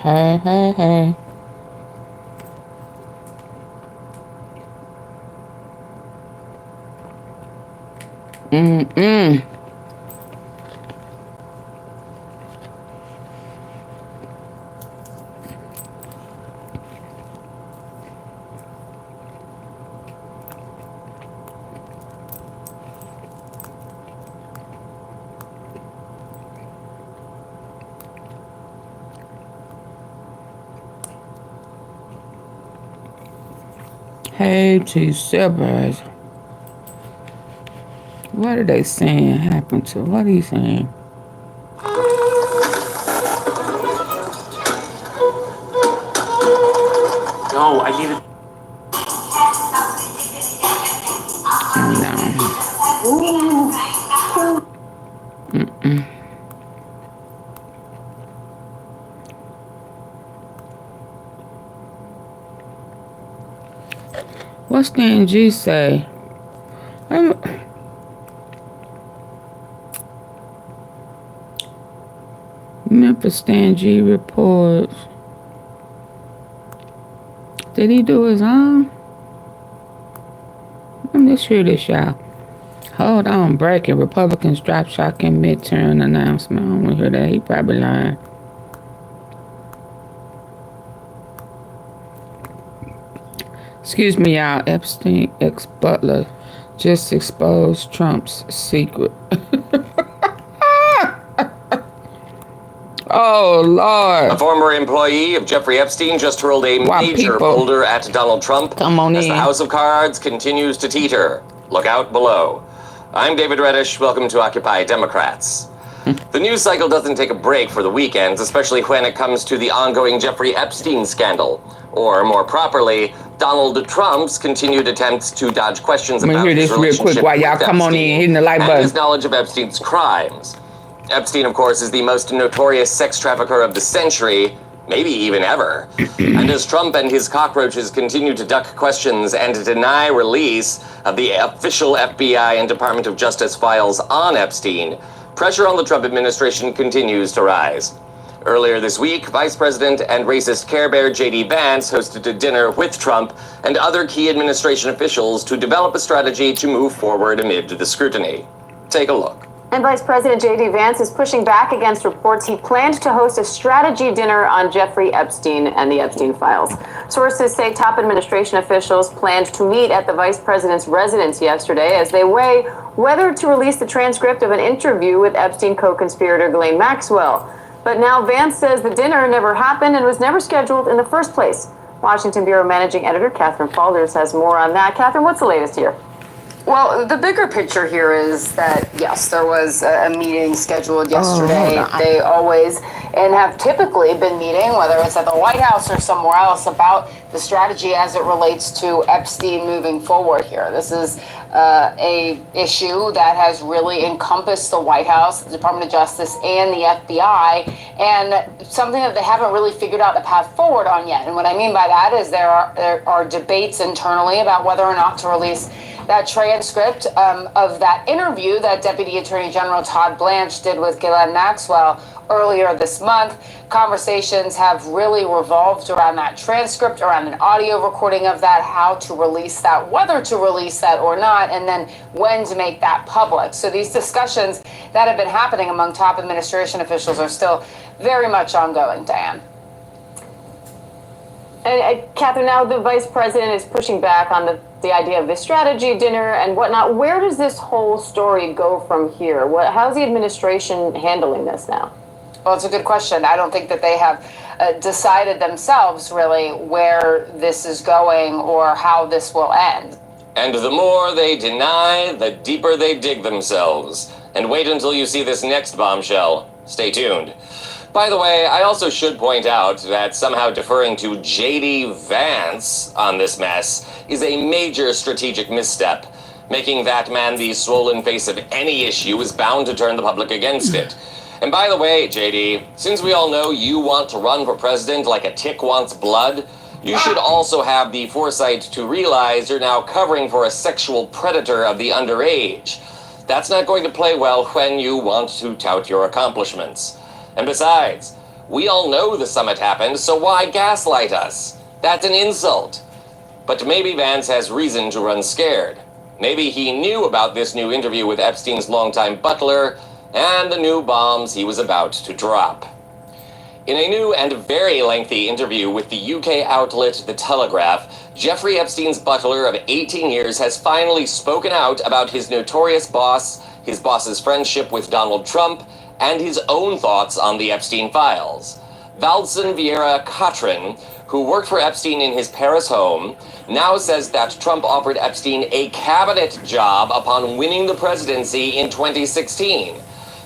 Hey, hey, hey. Mm-mm. Hey, T-Sibbers. What are they saying happened to? What are you saying? No, I needed. No. Mm-mm. What's the NG say? Memphis NG reports. Did he do his own? Let me hear this, y'all. Hold on, breaking. Republicans drop shocking midterm announcement. I don't want to hear that. He probably lying. Excuse me, y'all. Epstein ex-butler just exposed Trump's secret. Oh, Lord. A former employee of Jeffrey Epstein just hurled a major boulder at Donald Trump as the House of Cards continues to teeter. Look out below. I'm David Reddish. Welcome to Occupy Democrats. The news cycle doesn't take a break for the weekends, especially when it comes to the ongoing Jeffrey Epstein scandal. Or, more properly, Donald Trump's continued attempts to dodge questions about his relationship with Epstein and his knowledge of Epstein's crimes. Epstein, of course, is the most notorious sex trafficker of the century, maybe even ever. And as Trump and his cockroaches continue to duck questions and to deny release of the official FBI and Department of Justice files on Epstein, pressure on the Trump administration continues to rise. Earlier this week, Vice President and racist Care Bear J.D. Vance hosted a dinner with Trump and other key administration officials to develop a strategy to move forward amid the scrutiny. Take a look. And Vice President J.D. Vance is pushing back against reports he planned to host a strategy dinner on Jeffrey Epstein and the Epstein files. Sources say top administration officials planned to meet at the vice president's residence yesterday as they weigh whether to release the transcript of an interview with Epstein co-conspirator Ghislaine Maxwell. But now Vance says the dinner never happened and was never scheduled in the first place. Washington Bureau Managing Editor Catherine Falders has more on that. Catherine, what's the latest here? Well, the bigger picture here is that, yes, there was a meeting scheduled yesterday. They always and have typically been meeting, whether it's at the White House or somewhere else, about the strategy as it relates to Epstein moving forward here. This is a issue that has really encompassed the White House, the Department of Justice, and the FBI, and something that they haven't really figured out the path forward on yet. And what I mean by that is there are debates internally about whether or not to release that transcript of that interview that Deputy Attorney General Todd Blanche did with Ghislaine Maxwell earlier this month. Conversations have really revolved around that transcript, around an audio recording of that, how to release that, whether to release that or not, and then when to make that public. So these discussions that have been happening among top administration officials are still very much ongoing, Diane. And Catherine, now the vice president is pushing back on the idea of this strategy dinner and whatnot. Where does this whole story go from here? How's the administration handling this now? Well, it's a good question. I don't think that they have decided themselves really where this is going or how this will end. And the more they deny, the deeper they dig themselves. And wait until you see this next bombshell. Stay tuned. By the way, I also should point out that somehow deferring to J.D. Vance on this mess is a major strategic misstep. Making that man the swollen face of any issue is bound to turn the public against it. And by the way, J.D., since we all know you want to run for president like a tick wants blood, you should also have the foresight to realize you're now covering for a sexual predator of the underage. That's not going to play well when you want to tout your accomplishments. And besides, We all know the summit happened, so why gaslight us? That's an insult. But maybe Vance has reason to run scared. Maybe he knew about this new interview with Epstein's longtime butler and the new bombs he was about to drop. In a new and very lengthy interview with the UK outlet The Telegraph, Jeffrey Epstein's butler of 18 years has finally spoken out about his notorious boss, his boss's friendship with Donald Trump, and his own thoughts on the Epstein files. Valdson Vieira Catrin, who worked for Epstein in his Paris home, now says that Trump offered Epstein a cabinet job upon winning the presidency in 2016.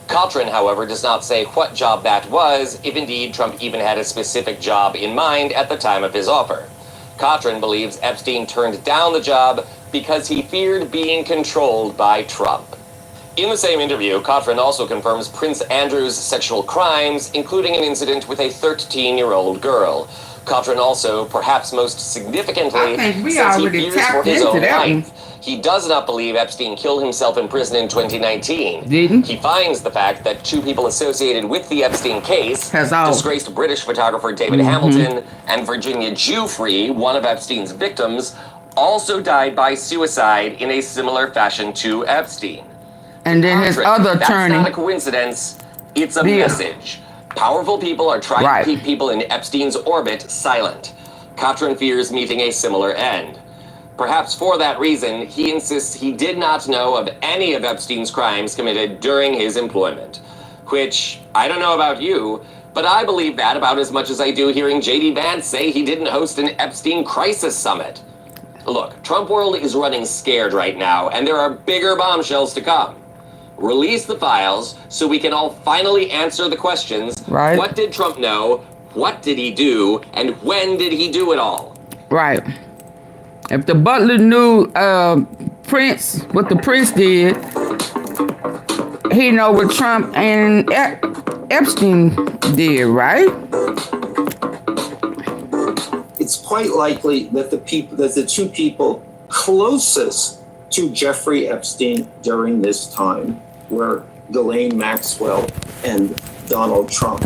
Catrin, however, does not say what job that was, if indeed Trump even had a specific job in mind at the time of his offer. Catrin believes Epstein turned down the job because he feared being controlled by Trump. In the same interview, Catrin also confirms Prince Andrew's sexual crimes, including an incident with a 13-year-old girl. Catrin also, perhaps most significantly, says he fears for his own life. He does not believe Epstein killed himself in prison in 2019. Didn't? He finds the fact that two people associated with the Epstein case, disgraced British photographer David Hamilton and Virginia Giuffre, one of Epstein's victims, also died by suicide in a similar fashion to Epstein. And then his other attorney. That's not a coincidence. It's a message. Powerful people are trying to keep people in Epstein's orbit silent. Catrin fears meeting a similar end. Perhaps for that reason, he insists he did not know of any of Epstein's crimes committed during his employment. Which, I don't know about you, but I believe that about as much as I do hearing J.D. Vance say he didn't host an Epstein crisis summit. Look, Trump world is running scared right now, and there are bigger bombshells to come. Release the files so we can all finally answer the questions. Right. What did Trump know? What did he do? And when did he do it all? Right. If the butler knew Prince, what the Prince did, he know what Trump and Epstein did, right? It's quite likely that the two people closest to Jeffrey Epstein during this time were Ghislaine Maxwell and Donald Trump.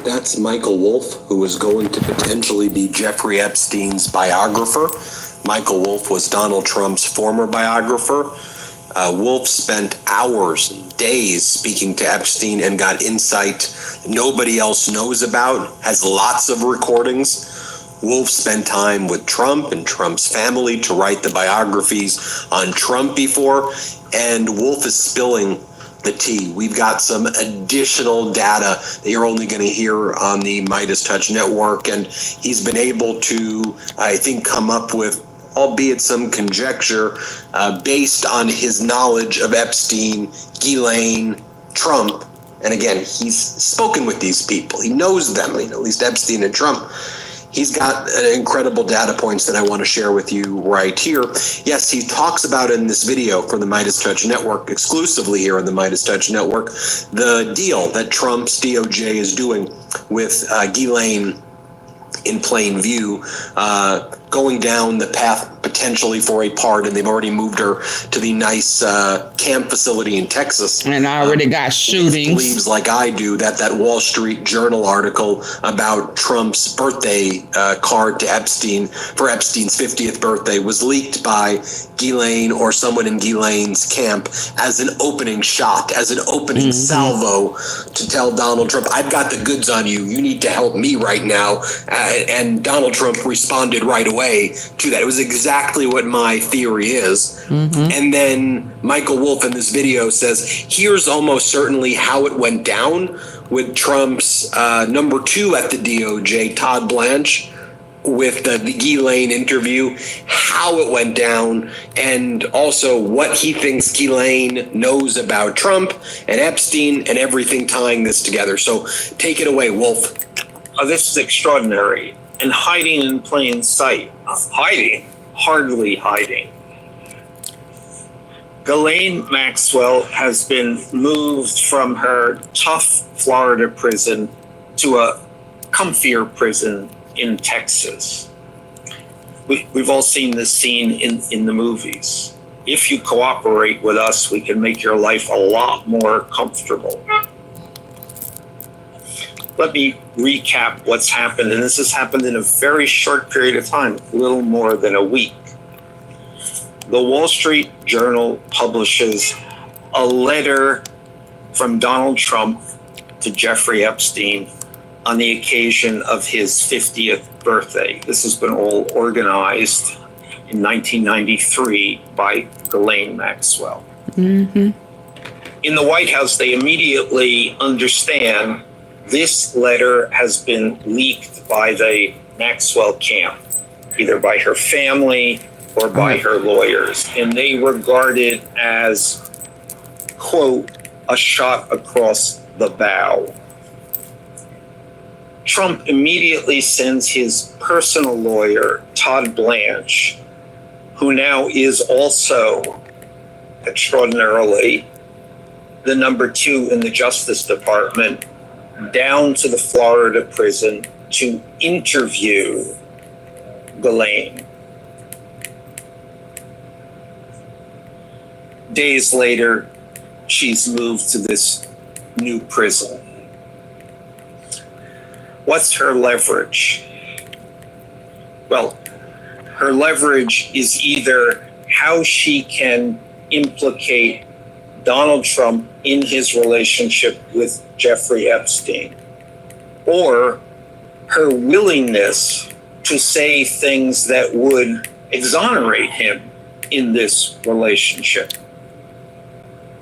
That's Michael Wolff, who is going to potentially be Jeffrey Epstein's biographer. Michael Wolff was Donald Trump's former biographer. Wolff spent hours and days speaking to Epstein and got insight nobody else knows about, has lots of recordings. Wolff spent time with Trump and Trump's family to write the biographies on Trump before, and Wolff is spilling the tea. We've got some additional data that you're only going to hear on the Midas Touch Network, and he's been able to, I think, come up with, albeit some conjecture, based on his knowledge of Epstein, Ghislaine, Trump. And again, he's spoken with these people. He knows them, at least Epstein and Trump. He's got incredible data points that I want to share with you right here. Yes, he talks about in this video for the Midas Touch Network, exclusively here on the Midas Touch Network, the deal that Trump's DOJ is doing with Ghislaine in plain view, going down the path potentially for a pardon. They've already moved her to the nice camp facility in Texas. And already got shootings. Believes, like I do, that Wall Street Journal article about Trump's birthday card to Epstein for Epstein's 50th birthday was leaked by Ghislaine or someone in Ghislaine's camp as an opening shot, as an opening salvo to tell Donald Trump, I've got the goods on you. You need to help me right now. And Donald Trump responded right away to that. It was exactly what my theory is. And then Michael Wolff in this video says, here's almost certainly how it went down with Trump's number two at the DOJ, Todd Blanche, with the Ghislaine interview, how it went down, and also what he thinks Ghislaine knows about Trump and Epstein and everything tying this together. So take it away, Wolff. This is extraordinary and hiding in plain sight. Hiding? Hardly hiding. Ghislaine Maxwell has been moved from her tough Florida prison to a comfier prison in Texas. We've all seen this scene in the movies. If you cooperate with us, we can make your life a lot more comfortable. let me recap what's happened. And this has happened in a very short period of time, little more than a week. The Wall Street Journal publishes a letter from Donald Trump to Jeffrey Epstein on the occasion of his 50th birthday. This has been all organized in 1993 by Ghislaine Maxwell. Mm-hmm. In the White House, they immediately understand this letter has been leaked by the Maxwell camp, either by her family or by her lawyers. And they regard it as, quote, a shot across the bow. Trump immediately sends his personal lawyer, Todd Blanche, who now is also extraordinarily the number 2 in the Justice Department, down to the Florida prison to interview Ghislaine. Days later, she's moved to this new prison. What's her leverage? Well, her leverage is either how she can implicate Donald Trump in his relationship with Jeffrey Epstein, or her willingness to say things that would exonerate him in this relationship.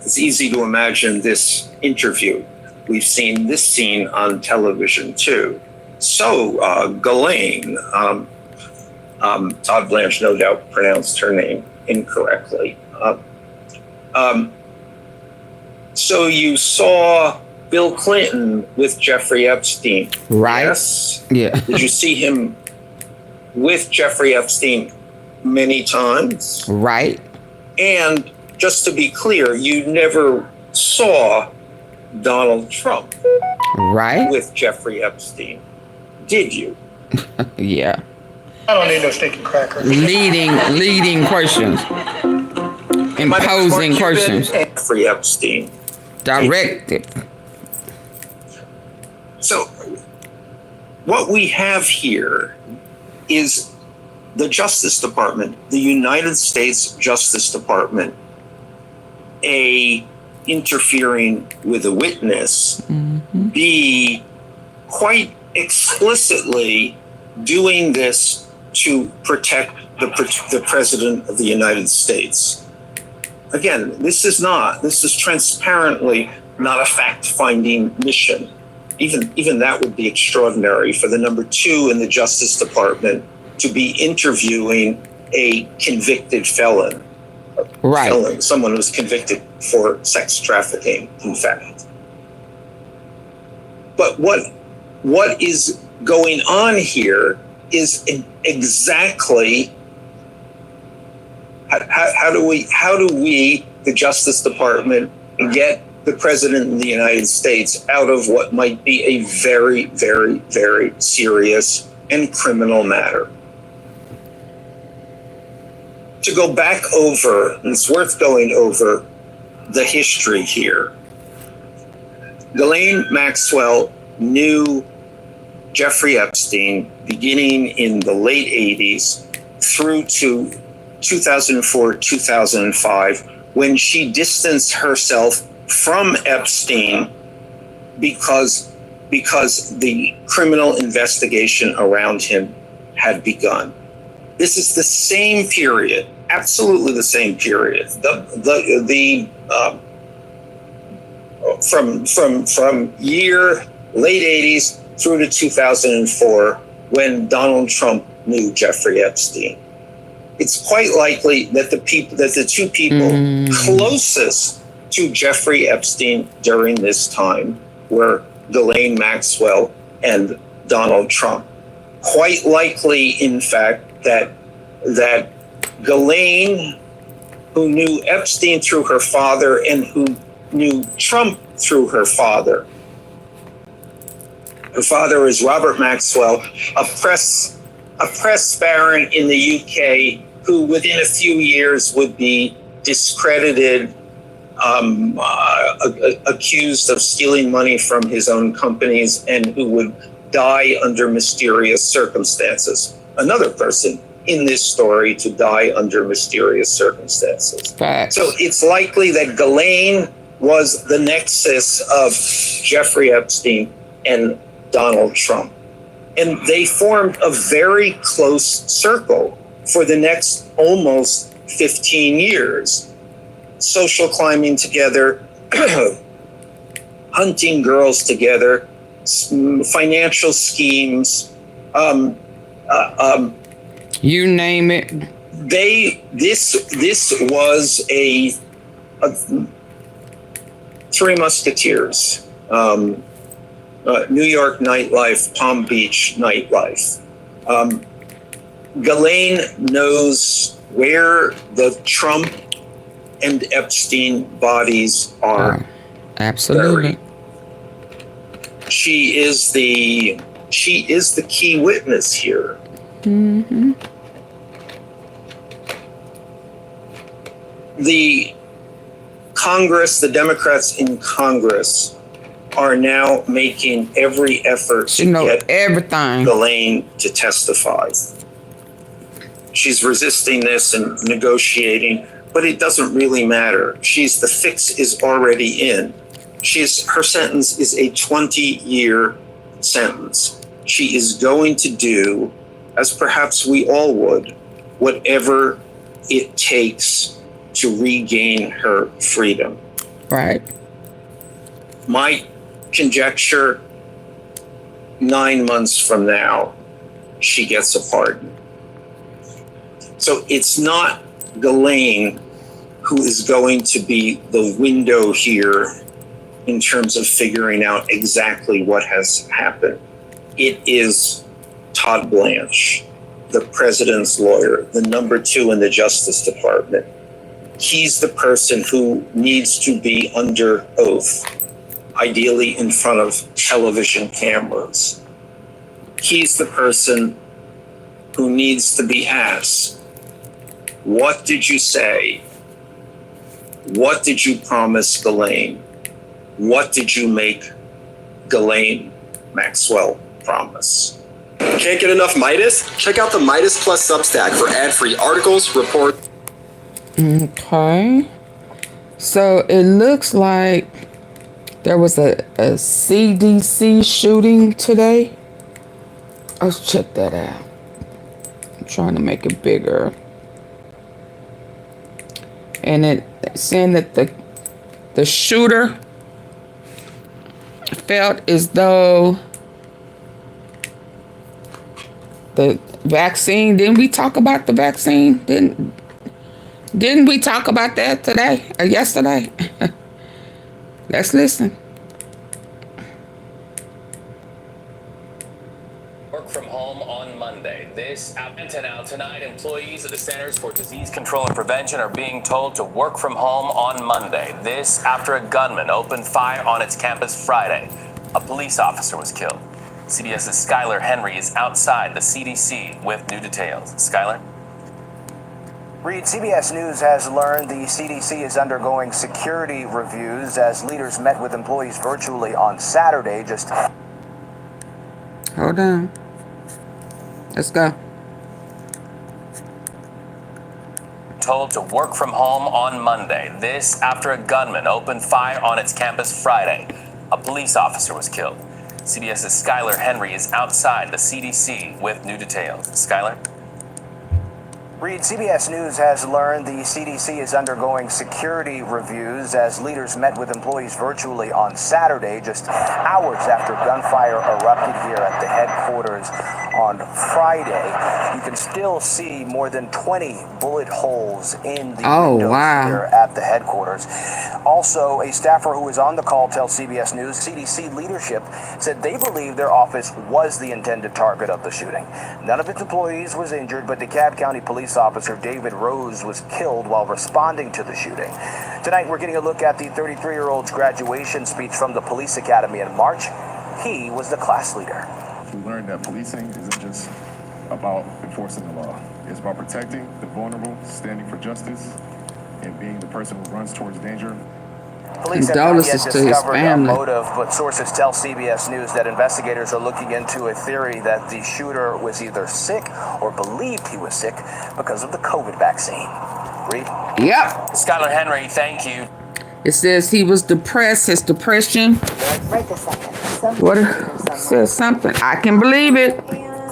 It's easy to imagine this interview. We've seen this scene on television too. So, Ghislaine, Todd Blanche no doubt pronounced her name incorrectly. So you saw Bill Clinton with Jeffrey Epstein. Right. Yes. Yeah. Did you see him with Jeffrey Epstein many times? Right. And just to be clear, you never saw Donald Trump right with Jeffrey Epstein, did you? Yeah. I don't need no stinking cracker. Leading questions. Imposing questions. Jeffrey Epstein. Directed. So what we have here is the Justice Department, the United States Justice Department, A, interfering with a witness, B, quite explicitly doing this to protect the President of the United States. Again, this is transparently not a fact-finding mission. Even that would be extraordinary for the number 2 in the Justice Department to be interviewing a convicted felon. Right. Felon, someone who's convicted for sex trafficking, in fact. But what is going on here is exactly how do we, the Justice Department, get the President of the United States out of what might be a very, very, very serious and criminal matter? To go back over, and it's worth going over the history here. Ghislaine Maxwell knew Jeffrey Epstein beginning in the late 80s through to 2004, 2005, when she distanced herself from Epstein because the criminal investigation around him had begun. This is the same period, absolutely the same period. From year late 80s through to 2004, when Donald Trump knew Jeffrey Epstein. It's quite likely that the two people closest to Jeffrey Epstein during this time were Ghislaine Maxwell and Donald Trump. Quite likely, in fact, that Ghislaine, who knew Epstein through her father and who knew Trump through her father. Her father is Robert Maxwell, a press baron in the UK, who within a few years would be discredited accused of stealing money from his own companies and who would die under mysterious circumstances. Another person in this story to die under mysterious circumstances. Facts. So it's likely that GALAIN was the nexus of Jeffrey Epstein and Donald Trump. And they formed a very close circle for the next almost 15 years. Social climbing together, hunting girls together, financial schemes, you name it. This was a Three Musketeers, New York nightlife, Palm Beach nightlife. GALAIN knows where the Trump and Epstein bodies are. Absolutely. buried. She is the key witness here. Mm-hmm. The Congress, the Democrats in Congress, are now making every effort to get everything. GALAIN to testify. She's resisting this and negotiating, but it doesn't really matter. The fix is already in. Her sentence is a 20-year sentence. She is going to do, as perhaps we all would, whatever it takes to regain her freedom. Right. My conjecture, 9 months from now, she gets a pardon. So it's not GALAIN who is going to be the window here in terms of figuring out exactly what has happened. It is Todd Blanche, the president's lawyer, the number 2 in the Justice Department. He's the person who needs to be under oath, ideally in front of television cameras. He's the person who needs to be asked, what did you say? What did you promise GALAIN? What did you make GALAIN Maxwell promise? Can't get enough Midas? Check out the Midas Plus Substack for ad-free articles, reports. Okay. So it looks like there was a CDC shooting today. Let's check that out. I'm trying to make it bigger. And it's saying that the shooter felt as though the vaccine, didn't we talk about the vaccine? Didn't we talk about that today or yesterday? Let's listen. Work from home on Monday. This afternoon out tonight, employees of the Centers for Disease Control and Prevention are being told to work from home on Monday. This after a gunman opened fire on its campus Friday. A police officer was killed. CBS's Skylar Henry is outside the CDC with new details. Skylar? Reed, CBS News has learned the CDC is undergoing security reviews as leaders met with employees virtually on Saturday. Hold on. Let's go. Told to work from home on Monday. This after a gunman opened fire on its campus Friday. A police officer was killed. CBS's Skylar Henry is outside the CDC with new details. Skylar? Reed, CBS News has learned the CDC is undergoing security reviews as leaders met with employees virtually on Saturday, just hours after gunfire erupted here at the headquarters on Friday. You can still see more than 20 bullet holes in the windows here at the headquarters. Also, a staffer who was on the call tells CBS News CDC leadership said they believe their office was the intended target of the shooting. None of its employees was injured, but DeKalb County Police Officer David Rose was killed while responding to the shooting. Tonight, we're getting a look at the 33-year-old's graduation speech from the police academy in March. He was the class leader. We learned that policing isn't just about enforcing the law. It's about protecting the vulnerable, standing for justice, and being the person who runs towards danger Police have not yet Condolences to his discovered a family. motive, but sources tell CBS News that investigators are looking into a theory that the shooter was either sick or believed he was sick because of the COVID vaccine. Read. Yep. Skylar Henry, thank you. It says he was depressed. His depression. Right this second. What it says something. I can believe it.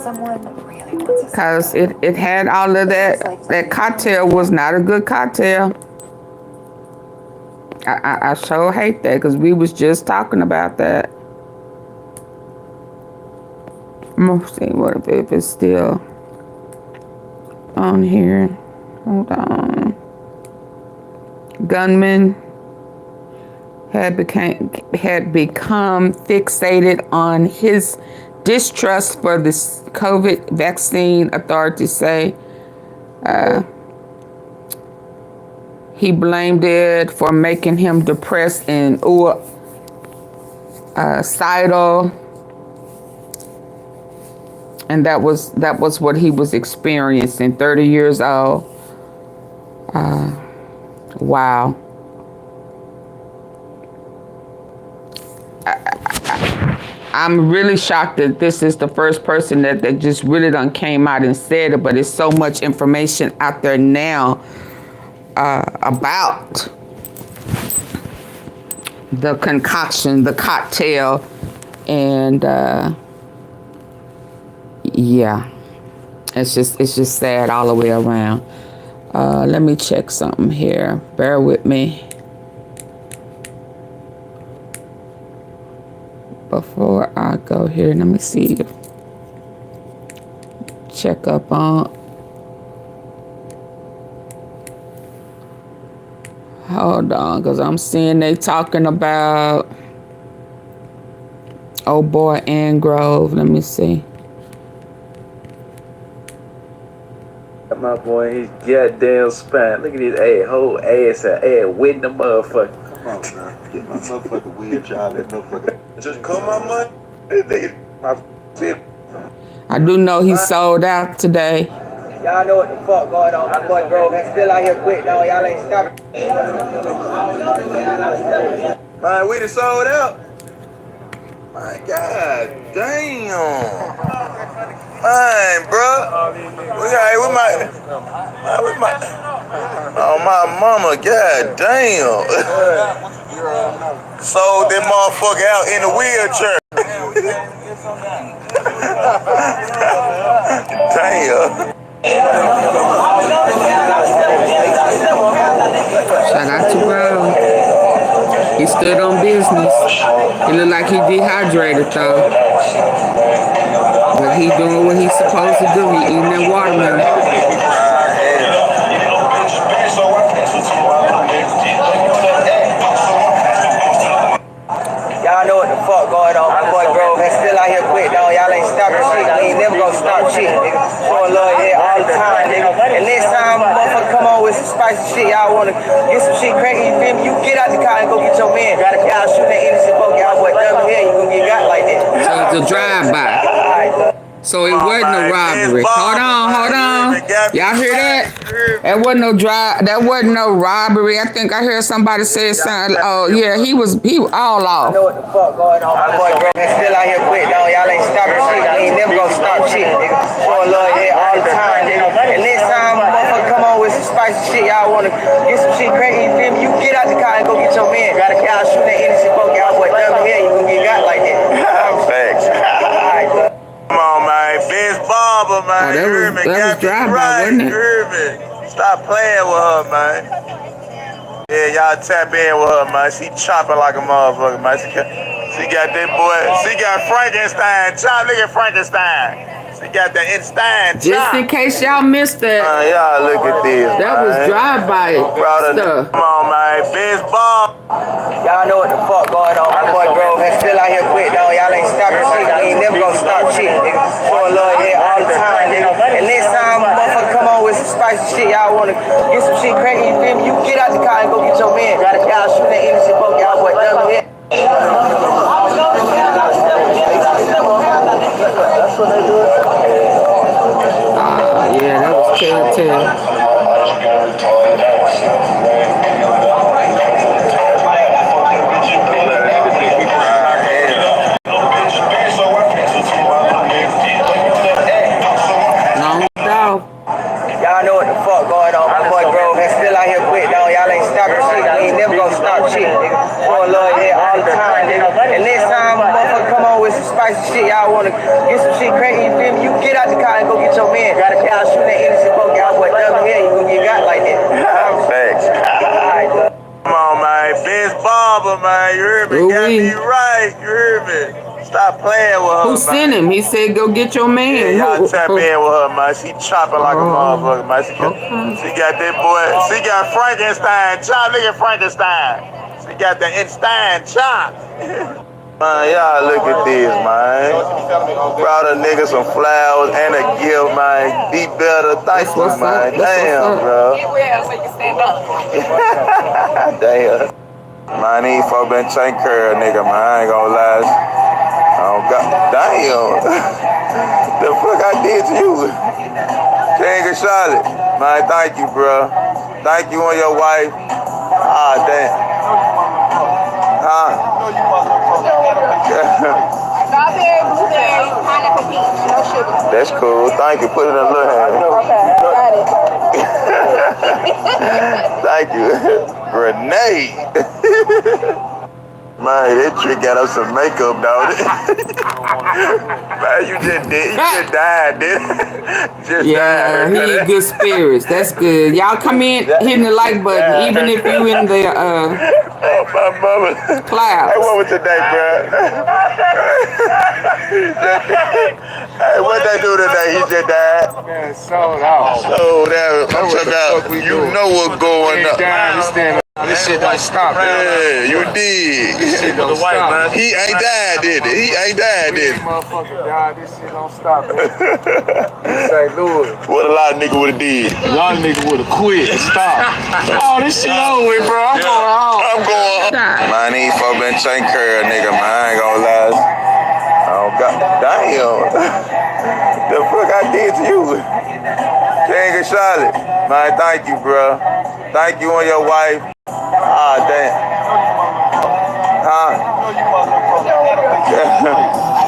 Someone really wants to. Cause it had all of that. That cocktail was not a good cocktail. I sure hate that because we was just talking about that. I'm gonna see what if it's still on here. Hold on. Gunman had become fixated on his distrust for the COVID vaccine. Authorities say he blamed it for making him depressed and suicidal, and that was what he was experiencing. 30 years old. Wow. I'm really shocked that this is the first person that just really done came out and said it, but it's so much information out there now about the concoction, the cocktail, and yeah, it's just sad all the way around. Let me check something here. Bear with me. Before I go here, let me see. Check up on. Hold on, because I'm seeing they talking about old boy and Grove. Let me see. My boy, he's goddamn spine. Look at his ass, whole ass with the motherfucker. Come on, man. Get my motherfucking weird job, that motherfucker. Just call my money. I do know he sold out today. Y'all know what the fuck going on. My boy Grove still out here quick, though. Y'all ain't stopping. Man, we done sold out. My God damn. Man, bro. With my oh, my mama, god damn. Sold that motherfucker out in the wheelchair. Damn. Shout out to Rob. He stood on business. He looked like he dehydrated though. But he doing what he's supposed to do. He eating that watermelon. Y'all know what the fuck going on. My boy Grove still out here quick, though. Y'all ain't stopping shit. We ain't never gonna stop shit, nigga. Showing love here all the time, nigga. And next time a motherfucker come on with some spicy shit, y'all wanna get some shit cracking, you feel me? You get out the car and go get your man. Y'all shooting that innocent folk, y'all boy double here, you gonna get got like that. So it's a drive-by. So it wasn't a robbery. Hold on. Y'all hear that? That wasn't no robbery. I think I heard somebody say something. Oh yeah, he was all off. I know what the fuck going on. My boy Grove still out here quick, though. Y'all ain't stopping shit. We ain't never gonna stop shit, nigga. Showing love here all the time, nigga. And next time a motherfucker come on with some spicy shit, y'all wanna get some shit cracking, you feel me? You get out the car and go get your man. Y'all shooting that innocent folk, y'all boy double here, you gonna get got like that. Facts. Come on, man. Bitch Barber, man. That was drive-by, wasn't it? Stop playing with her, man. Yeah, y'all tap in with her, man. She chopping like a motherfucker, man. She got that boy. She got Frankenstein chop. Look at Frankenstein. She got the Einstein chop. Just in case y'all missed that. Y'all look at this. That was drive-by stuff. Come on, man. Bitch Barber. Y'all know what the fuck going on. My boy Grove still out here quick, though. Y'all ain't stopping shit. We ain't never gonna stop shit, nigga. Showing love here all the time, nigga. And next time a motherfucker come on with some spicy shit, y'all wanna get some shit cracking, you feel me? You get out the car and go get your man. Y'all shooting that innocent folk, y'all boy double here. That's what they do. Yeah, that was telltale. y'all wanna get some shit cracking, you feel me? You get out the car and go get your man. Y'all shoot that innocent folk, y'all boy down here, you gonna get got like that. Facts. Alright, dog. Come on, man. Vince Barber, man. You heard me? Got me right. You heard me? Stop playing with her, Who sent him? He said, go get your man. Yeah, y'all tap in with her, man. She chopping like a motherfucker, man. She got that boy. She got Frankenstein. Chop, look at Frankenstein. She got the Einstein chop. Man, y'all look at this, man. Brought a nigga some flowers and a gift, man. Be better. Thank you, man. Damn, bro. Get real so you can stand up. Damn. Man, these folks been taking care of nigga, man. I ain't gonna lie. Oh, God. Damn. The fuck I did to you? King of Charlotte. Man, thank you, bro. Thank you and your wife. Ah, damn. Huh? Strawberry, blueberry, pineapple, peach, no sugar. That's cool. Thank you. Put it in a little hand. Okay, got it. Thank you. Grenade. Man, that trick got us some makeup, dog. Man, you just died, did Just yeah, died. he in good spirits. That's good. Y'all come in, hitting the like button, even if you in the oh, my mama. clouds. Hey, what was today, bro? Hey, what they do today? He just died. Man, sold out. Sold out. I'm talking about, you know what's going on. This shit don't stop. Yeah, you did. This shit don't stop. He ain't died, did it? He ain't died, did it? Motherfucker died. This shit don't stop. St. Louis. What a lot of niggas would have did. A lot of niggas would have quit and stopped. Oh, this shit over with, bro. I'm going home. I'm going home. Man, these folks been taking care of nigga, man. I ain't gonna lie. Oh, God. Damn. The fuck I did to you? King of Charlotte. Man, thank you, bro. Thank you and your wife. Ah, damn. Huh?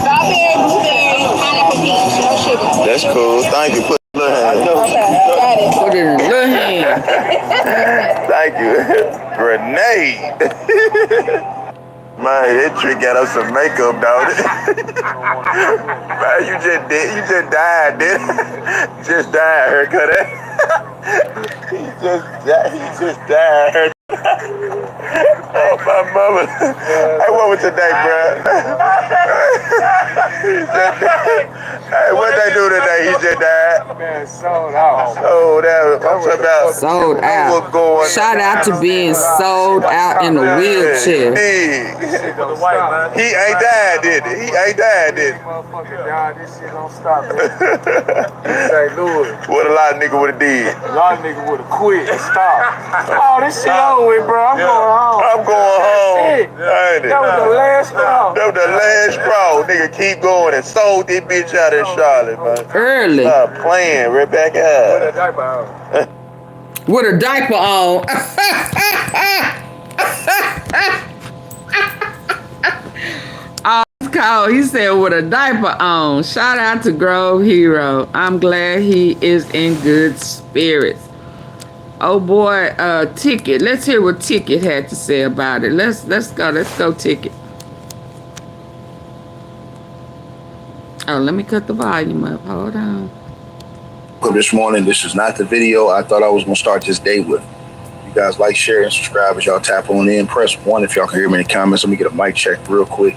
Strawberry, blueberry, pineapple, peach, no sugar. That's cool. Thank you. Put it in a little hand. Okay, got it. Put it in the little hand. Thank you. Grenade. Man, that trick got us some makeup, dog. Man, you just died, did Just died, haircut. He just died. Oh, my mama. Hey, what was today, bro? Hey, what they do today? He just died. Man, sold out. Sold out. I'm talking about Sold out. what's going on. Shout out to being sold out in a wheelchair. He ain't died, did it? He ain't died, did it? Motherfucker died. This shit don't stop. St. Louis. What a lot of niggas would have did. A lot of niggas would have quit and stopped. Oh, this shit over with, bro. I'm going home. I'm going home. Ain't it? That was the last straw. That was the last straw. Nigga, keep going and sold this bitch out in Charlotte, man. Early. Stop playing, Rebecca. With a diaper on. With a diaper on. He said with a diaper on. Shout out to Grovehero. I'm glad he is in good spirits. Oh boy, Ticket. Let's hear what Ticket had to say about it. Let's go, Ticket. Oh, let me cut the volume up. Hold on. This morning, this is not the video I thought I was gonna start this day with. You guys like, share, and subscribe as y'all tap on in. Press 1 if y'all can hear me in the comments. Let me get a mic check real quick.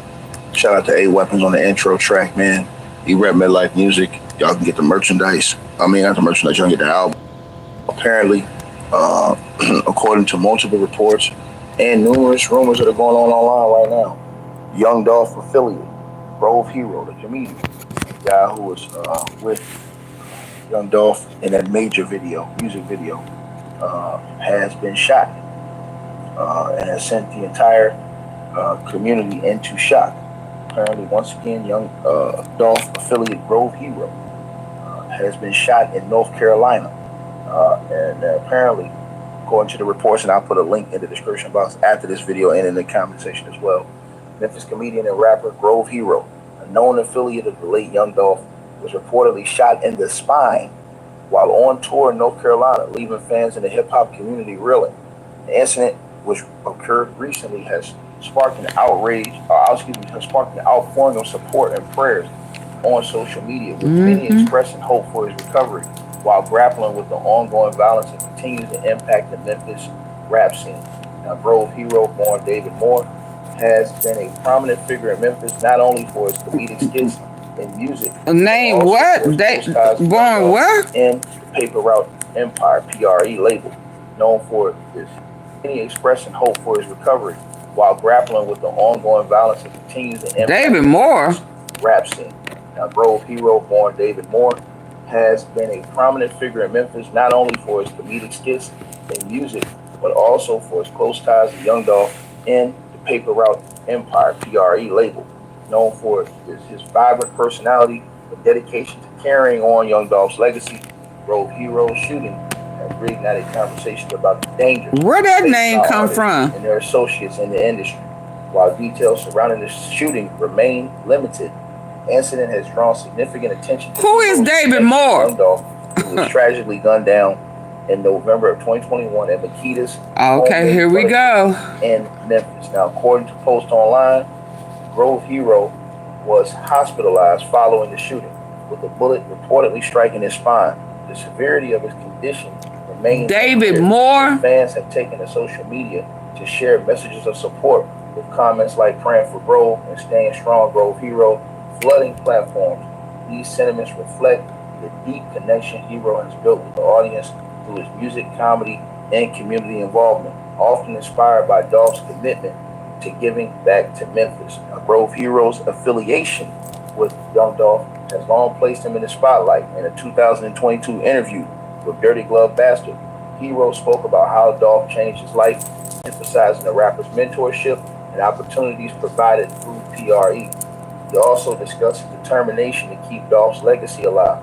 Shout out to A Weapons on the intro track, man. E-Rep Midlife Music. Y'all can get the merchandise. I mean, not the merchandise, y'all can get the album. Apparently, according to multiple reports and numerous rumors that are going on online right now, YoungDolph affiliate, Grovehero, the comedian, the guy who was with YoungDolph in that major music video, has been shot and has sent the entire community into shock. Apparently, once again, YoungDolph affiliate Grovehero has been shot in North Carolina. And apparently, according to the reports, and I'll put a link in the description box after this video and in the comment section as well, Memphis comedian and rapper Grovehero, a known affiliate of the late YoungDolph, was reportedly shot in the spine while on tour in North Carolina, leaving fans in the hip-hop community reeling. The incident, which occurred recently, has sparked an outrage, has sparked an outpouring of support and prayers on social media, with many expressing hope for his recovery while grappling with the ongoing violence that continues to impact the Memphis rap scene. Now, Grovehero, born David Moore, has been a prominent figure in Memphis, not only for his comedic skits and music. Name what? Born what? In the Paper Route Empire, PRE label, known for his many expressing hope for his recovery while grappling with the ongoing violence that continues to impact David Moore rap scene. Now, Grovehero, born David Moore, has been a prominent figure in Memphis, not only for his comedic skits and music, but also for his close ties to Young Dolph and the Paper Route Empire, PRE label, known for his vibrant personality and dedication to carrying on Young Dolph's legacy. Grovehero's shooting has reignited conversations about the dangers. Where that name come from? And their associates in the industry. While details surrounding the shooting remain limited, the incident has drawn significant attention. Who is David Moore? Young Dolph, who was tragically gunned down in November of 2021 at Makeda's. Okay, here we go. In Memphis. Now, according to Post Online, Grovehero was hospitalized following the shooting, with a bullet reportedly striking his spine. The severity of his condition remains. David Moore. Fans have taken to social media to share messages of support, with comments like "praying for Grove" and "staying strong, Grovehero," flooding platforms. These sentiments reflect the deep connection Hero has built with the audience through his music, comedy, and community involvement, often inspired by Dolph's commitment to giving back to Memphis. Now, Grovehero's affiliation with Young Dolph has long placed him in the spotlight. In a 2022 interview with Dirty Glove Bastard, Hero spoke about how Dolph changed his life, emphasizing the rapper's mentorship and opportunities provided through PRE. He also discussed his determination to keep Dolph's legacy alive,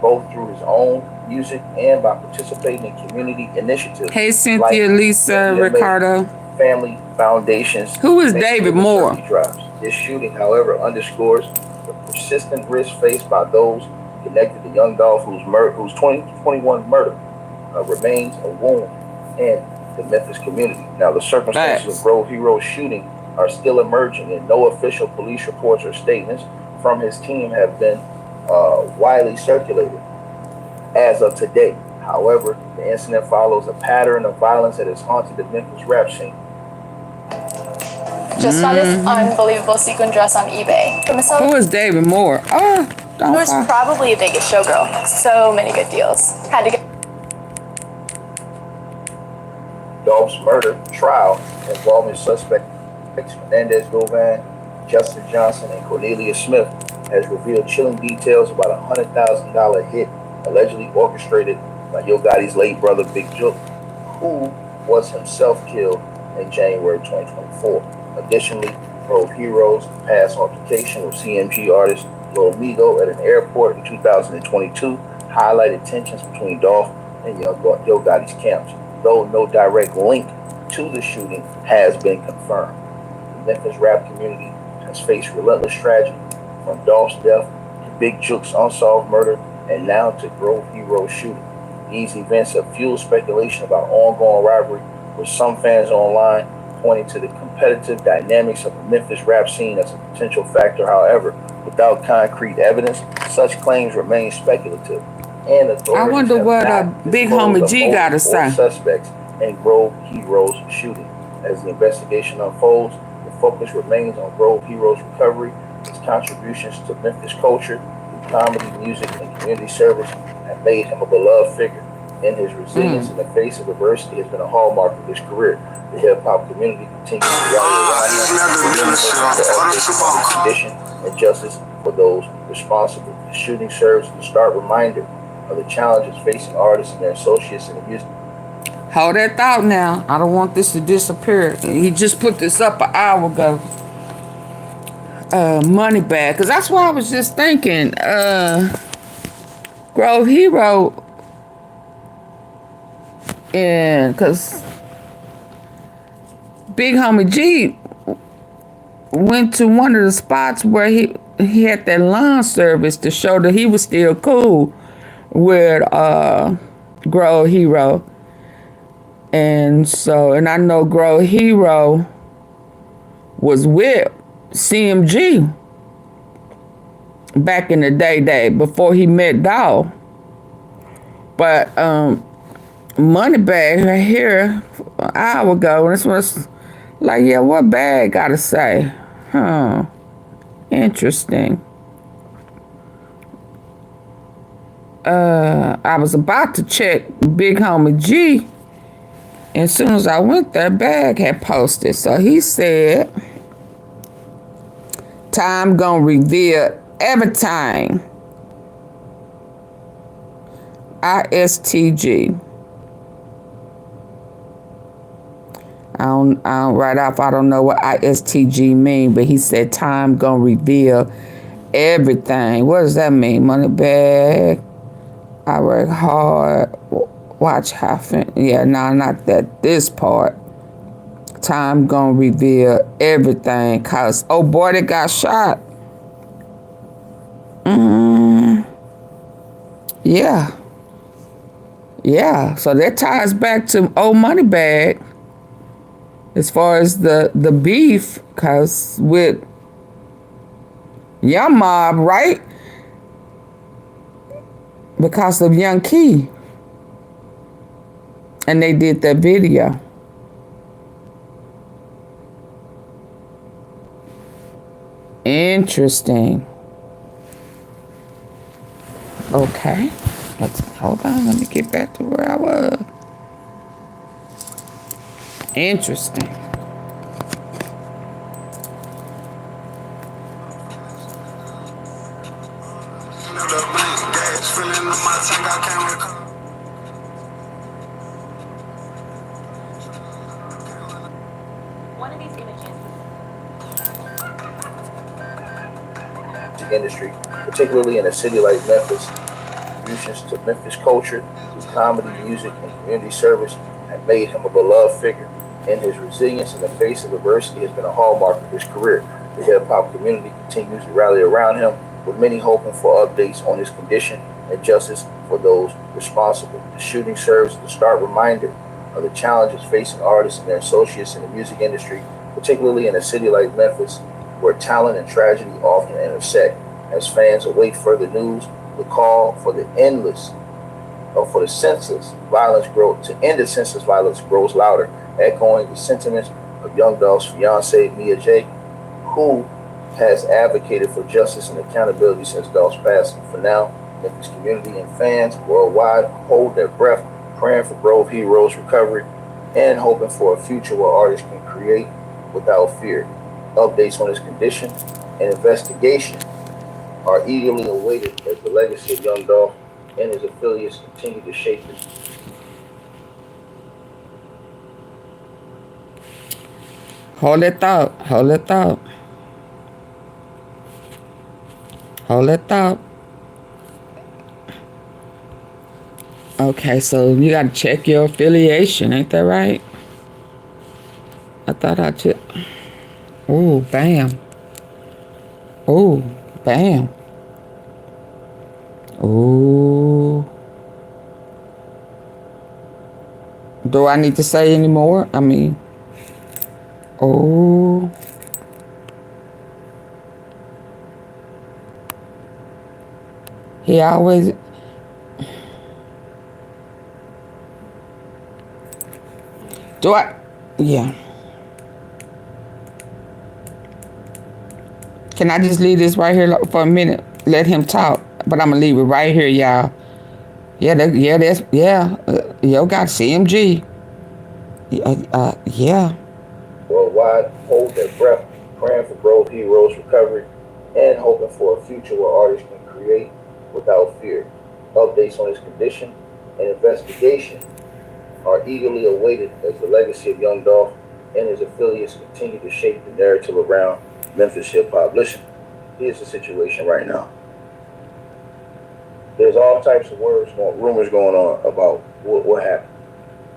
both through his own music and by participating in community initiatives. Hey, Cynthia, like Lisa, Ricardo. Family foundations. Who is David Moore? Drives. This shooting, however, underscores the persistent risk faced by those connected to Young Dolph, whose 2021 murder remains a wound in the Memphis community. Now, the circumstances of Grovehero's shooting are still emerging, and no official police reports or statements from his team have been widely circulated as of today. However, the incident follows a pattern of violence that has haunted the Memphis rap scene. Just saw this unbelievable sequin dress on eBay. Who is David Moore? It was probably a Vegas showgirl. So many good deals. Had to get. Dolph's murder trial involving suspects Menendez Govan, Justin Johnson, and Cornelius Smith has revealed chilling details about a $100,000 hit allegedly orchestrated by YOGOTTI's late brother Big Jook, who was himself killed in January 2024. Additionally, Grovehero's past altercation with CMG artist Lil Migo at an airport in 2022 highlighted tensions between Dolph and YOGOTTI's camps, though no direct link to the shooting has been confirmed. The Memphis rap community has faced relentless tragedy, from Dolph's death to Big Jook's unsolved murder, and now to Grovehero's shooting. These events have fueled speculation about ongoing rivalry, with some fans online pointing to the competitive dynamics of the Memphis rap scene as a potential factor. However, without concrete evidence, such claims remain speculative. And authorities I wonder what Big Homie G got to say. Suspects in Grovehero's shooting. As the investigation unfolds, the focus remains on Grovehero's recovery. His contributions to Memphis culture through comedy, music, and community service have made him a beloved figure. And his resilience in the face of adversity has been a hallmark of his career. The hip-hop community continues to rally around him condition and justice for those responsible. The shooting serves as a stark reminder of the challenges facing artists and their associates in the music. Hold that thought now. I don't want this to disappear. He just put this up an hour ago. Moneybag, because that's what I was just thinking. Grovehero, and because Big Homie G went to one of the spots where he had that lawn service to show that he was still cool with Grovehero. And so, and I know Grovehero was with CMG back in the day before he met Dolph. But Moneybag right here an hour ago, and this was like, yeah, what Bag gotta say? Huh. Interesting. I was about to check Big Homie G, and as soon as I went there, Bag had posted. So he said, time gonna reveal everything. ISTG. I don't right off, I don't know what ISTG mean, but he said time gonna reveal everything. What does that mean? Moneybag. I work hard. Watch how. Yeah, no, not that. This part. Time gonna reveal everything. Cause oh boy, they got shot. Yeah. Yeah. So that ties back to old Moneybag. As far as the beef, cause with Young Mob, right? Because of Young Key. And they did that video. Interesting. Okay. Hold on, let me get back to where I was. Interesting. One of these images. The industry, particularly in a city like Memphis, contributions to Memphis culture, through comedy, music, and community service have made him a beloved figure, and his resilience in the face of adversity has been a hallmark of his career. The hip-hop community continues to rally around him, with many hoping for updates on his condition and justice for those responsible. The shooting serves as a stark reminder of the challenges facing artists and their associates in the music industry, particularly in a city like Memphis, where talent and tragedy often intersect. As fans await further news, the call for the senseless violence grows louder, echoing the sentiments of Young Dolph's fiancee, Mia J., who has advocated for justice and accountability since Dolph's passing. For now, Memphis community and fans worldwide hold their breath, praying for Grovehero's recovery and hoping for a future where artists can create without fear. Updates on his condition and investigation are eagerly awaited as the legacy of Young Dolph and his affiliates continue to shape it. Hold it thought. Hold it thought. Hold it thought. Okay, so you gotta check your affiliation, ain't that right? I thought I checked. Ooh, bam. Ooh, bam. Ooh. Do I need to say any more? I mean, oh. He always. Do I? Yeah. Can I just leave this right here for a minute? Let him talk. But I'm going to leave it right here, y'all. Yo got CMG. Yeah. Worldwide hold their breath, praying for Grovehero's recovery and hoping for a future where artists can create without fear. Updates on his condition and investigation are eagerly awaited as the legacy of Young Dolph and his affiliates continue to shape the narrative around Memphis hip-hop. Listen, here's the situation right now. There's all types of rumors going on about what happened.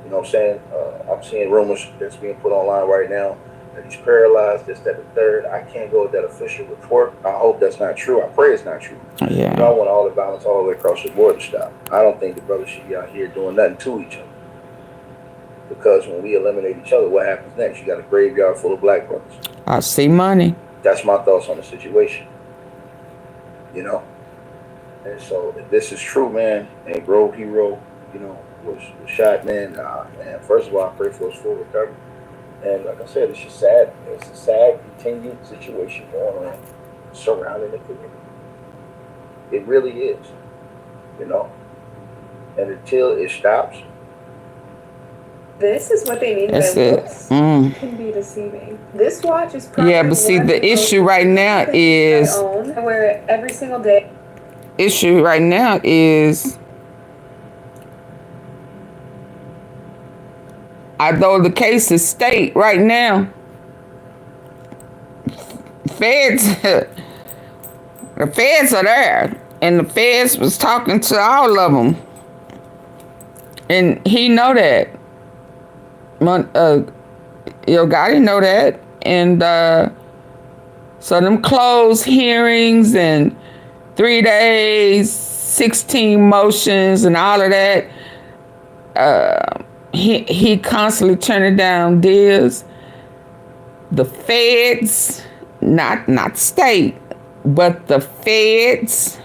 You know what I'm saying? I'm seeing rumors that's being put online right now that he's paralyzed, this, that, the third. I can't go with that official report. I hope that's not true. I pray it's not true. Yeah. I want all the violence all the way across the board to stop. I don't think the brothers should be out here doing nothing to each other. Because when we eliminate each other, what happens next? You got a graveyard full of black brothers. I see money. That's my thoughts on the situation. you know. And so if this is true, man, and Grovehero, you know, was shot, man, man, first of all, I pray for his full recovery. And like I said, it's just sad. It's a sad, continued situation going on surrounding the community. It really is, you know. And until it stops. This is what they mean by looks can be deceiving. This watch is probably yeah, but see, the issue right now is I own. I wear it every single day. Issue right now is, although the case is state right now, the feds are there, and the feds was talking to all of them, and he know that. Yogotti know that, and so them closed hearings and 3 days, 16 motions, and all of that. He constantly turning down deals. The feds, not state, but the feds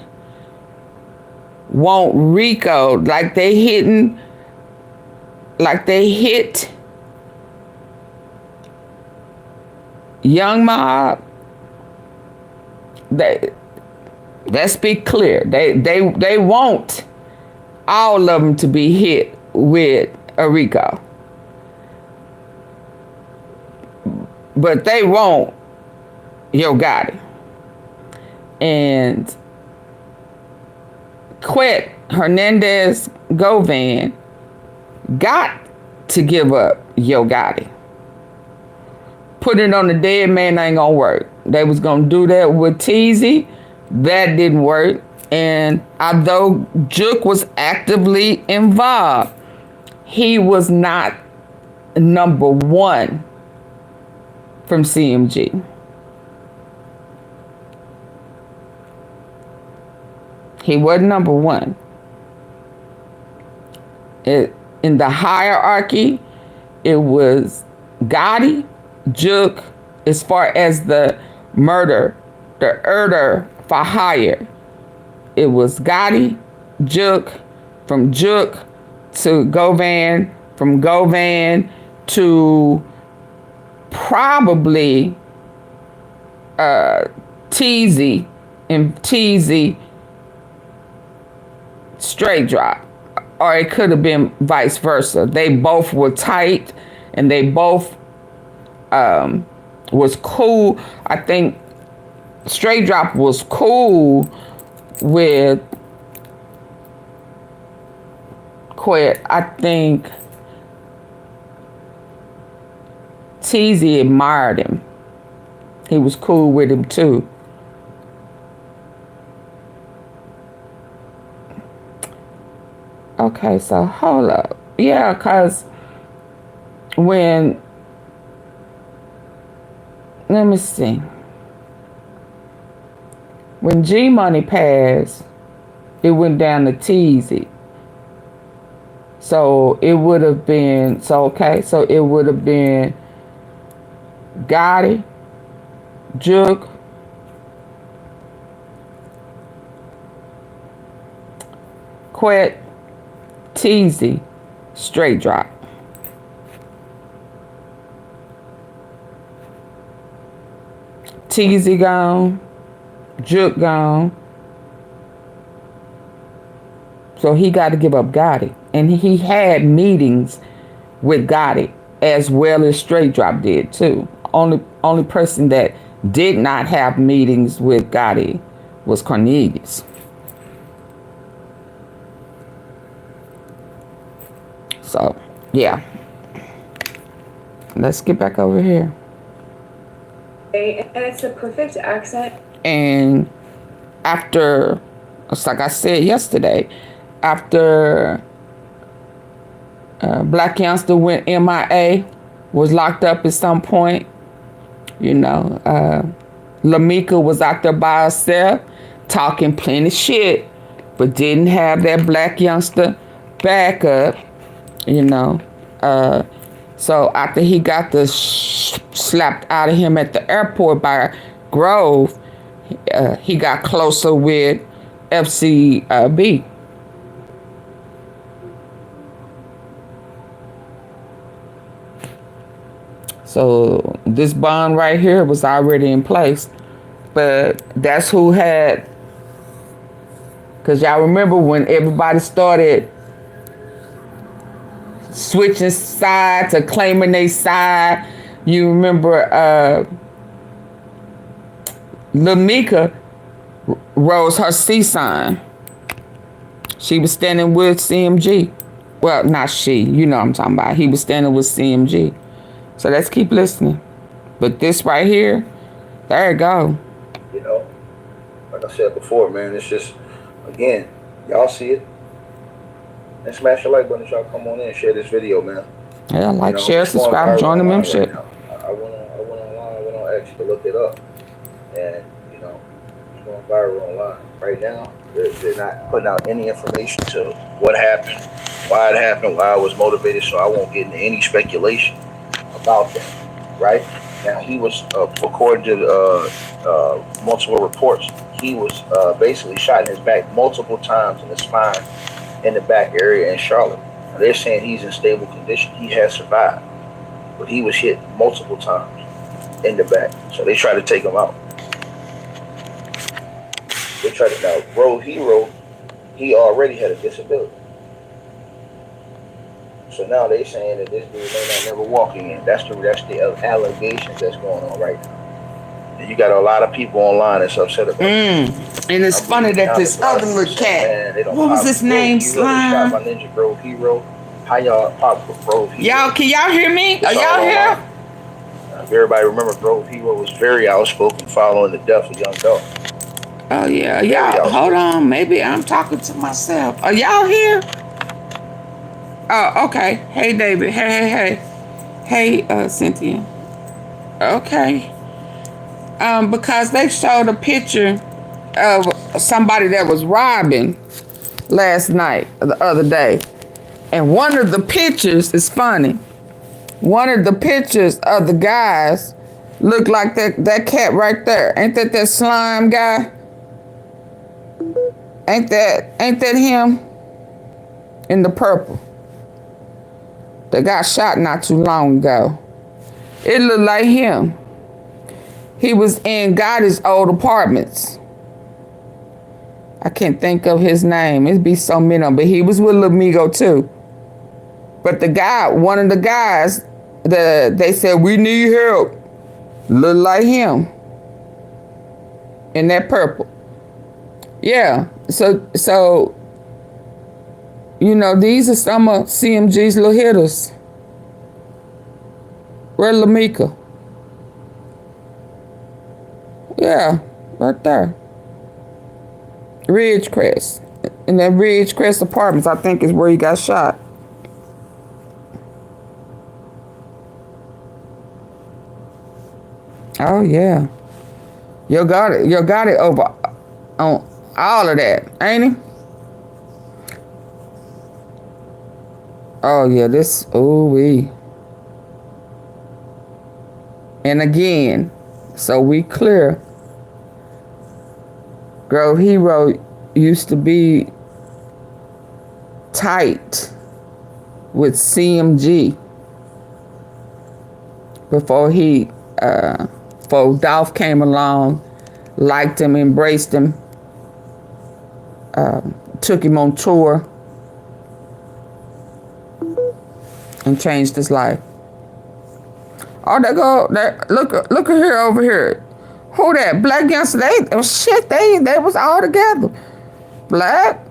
want RICO like they hit Young Mob. Let's be clear. They want all of them to be hit with a RICO. But they won't Yogotti. And Quet Hernandez Govan got to give up Yogotti. Put it on the dead man ain't gonna work. They was gonna do that with Teasy. That didn't work. And although Juke was actively involved, he was not number one from CMG. He wasn't number one. In the hierarchy, it was Gotti, Juke, as far as the murder for hire. It was Gotti, Juke, from Juke to Govan, from Govan to probably Teasy, and Teasy straight drop. Or it could have been vice versa. They both were tight, and they both was cool. I think Straight Drop was cool with Quet. I think Teasy admired him. He was cool with him too. Okay, so hold up. Yeah, because when, let me see. When G-Money passed, it went down to Teasy. So it would have been, so it would have been Gotti, Juke, Quet, Teasy, Straight Drop. Teasy gone, Juke gone. So he got to give up Gotti. And he had meetings with Gotti as well as Straight Drop did too. Only person that did not have meetings with Gotti was Cornelius. So, yeah. Let's get back over here. And it's the perfect accent. And after, it's like I said yesterday, after Black Youngster went MIA, was locked up at some point, you know, Lamika was out there by herself, talking plenty shit, but didn't have that Black Youngster backup, you know. So after he got the slapped out of him at the airport by Grove, he got closer with FCB. So this bond right here was already in place, but that's who had, because y'all remember when everybody started switching sides or claiming their side. You remember Lamika rose her C sign. She was standing with CMG. Well, not she, you know what I'm talking about. He was standing with CMG. So let's keep listening. But this right here, there you go. You know, like I said before, man, it's just, again, y'all see it. And smash the like button if y'all come on in and share this video, man. Yeah, like, you know, share, subscribe, join the membership. Right I went online, I went on X to look it up. And, you know, it's going viral online. Right now, they're not putting out any information to what happened, why it happened, why I was motivated, so I won't get into any speculation about that, right? Now, he was, according to multiple reports, he was basically shot in his back multiple times in the spine, in the back area in Charlotte. Now, they're saying he's in stable condition. He has survived, but he was hit multiple times in the back. So they tried to take him out. They tried to, now, Grovehero, he already had a disability. So now they saying that this dude may not never walk again. That's the allegations that's going on right now. And you got a lot of people online that's upset about it. And it's funny that this other little cat, what was his name? Slime? My ninja Grovehero. How y'all pop Grovehero? Y'all, can y'all hear me? Are y'all here? If everybody remember, Grovehero was very outspoken following the death of YOUNGDOLPH. Oh, yeah. Y'all, hold on. Maybe I'm talking to myself. Are y'all here? Oh, okay. Hey, David. Hey. Hey, Cynthia. Okay. Because they showed a picture of somebody that was robbing last night, the other day. And one of the pictures is funny. One of the pictures of the guys look like that cat right there. Ain't that slime guy? Ain't that him? In the purple. That got shot not too long ago. It looked like him. He was in Gotti's old apartments. I can't think of his name. It'd be so many of them, but he was with Lamigo too. But the guy, one of the guys, they said, we need help. Looked like him. In that purple. Yeah, so you know, these are some of CMG's little hitters. Where's Lamika? Yeah, right there. Ridgecrest. In that Ridgecrest Apartments, I think, is where he got shot. Oh, yeah. You got it over on all of that, ain't he? Oh, yeah, this, ooh-wee. And again, so we clear, Grovehero used to be tight with CMG before before Dolph came along, liked him, embraced him, took him on tour, and changed his life. Oh, look here, over here. Who that? Black Youngster, they was all together. Black.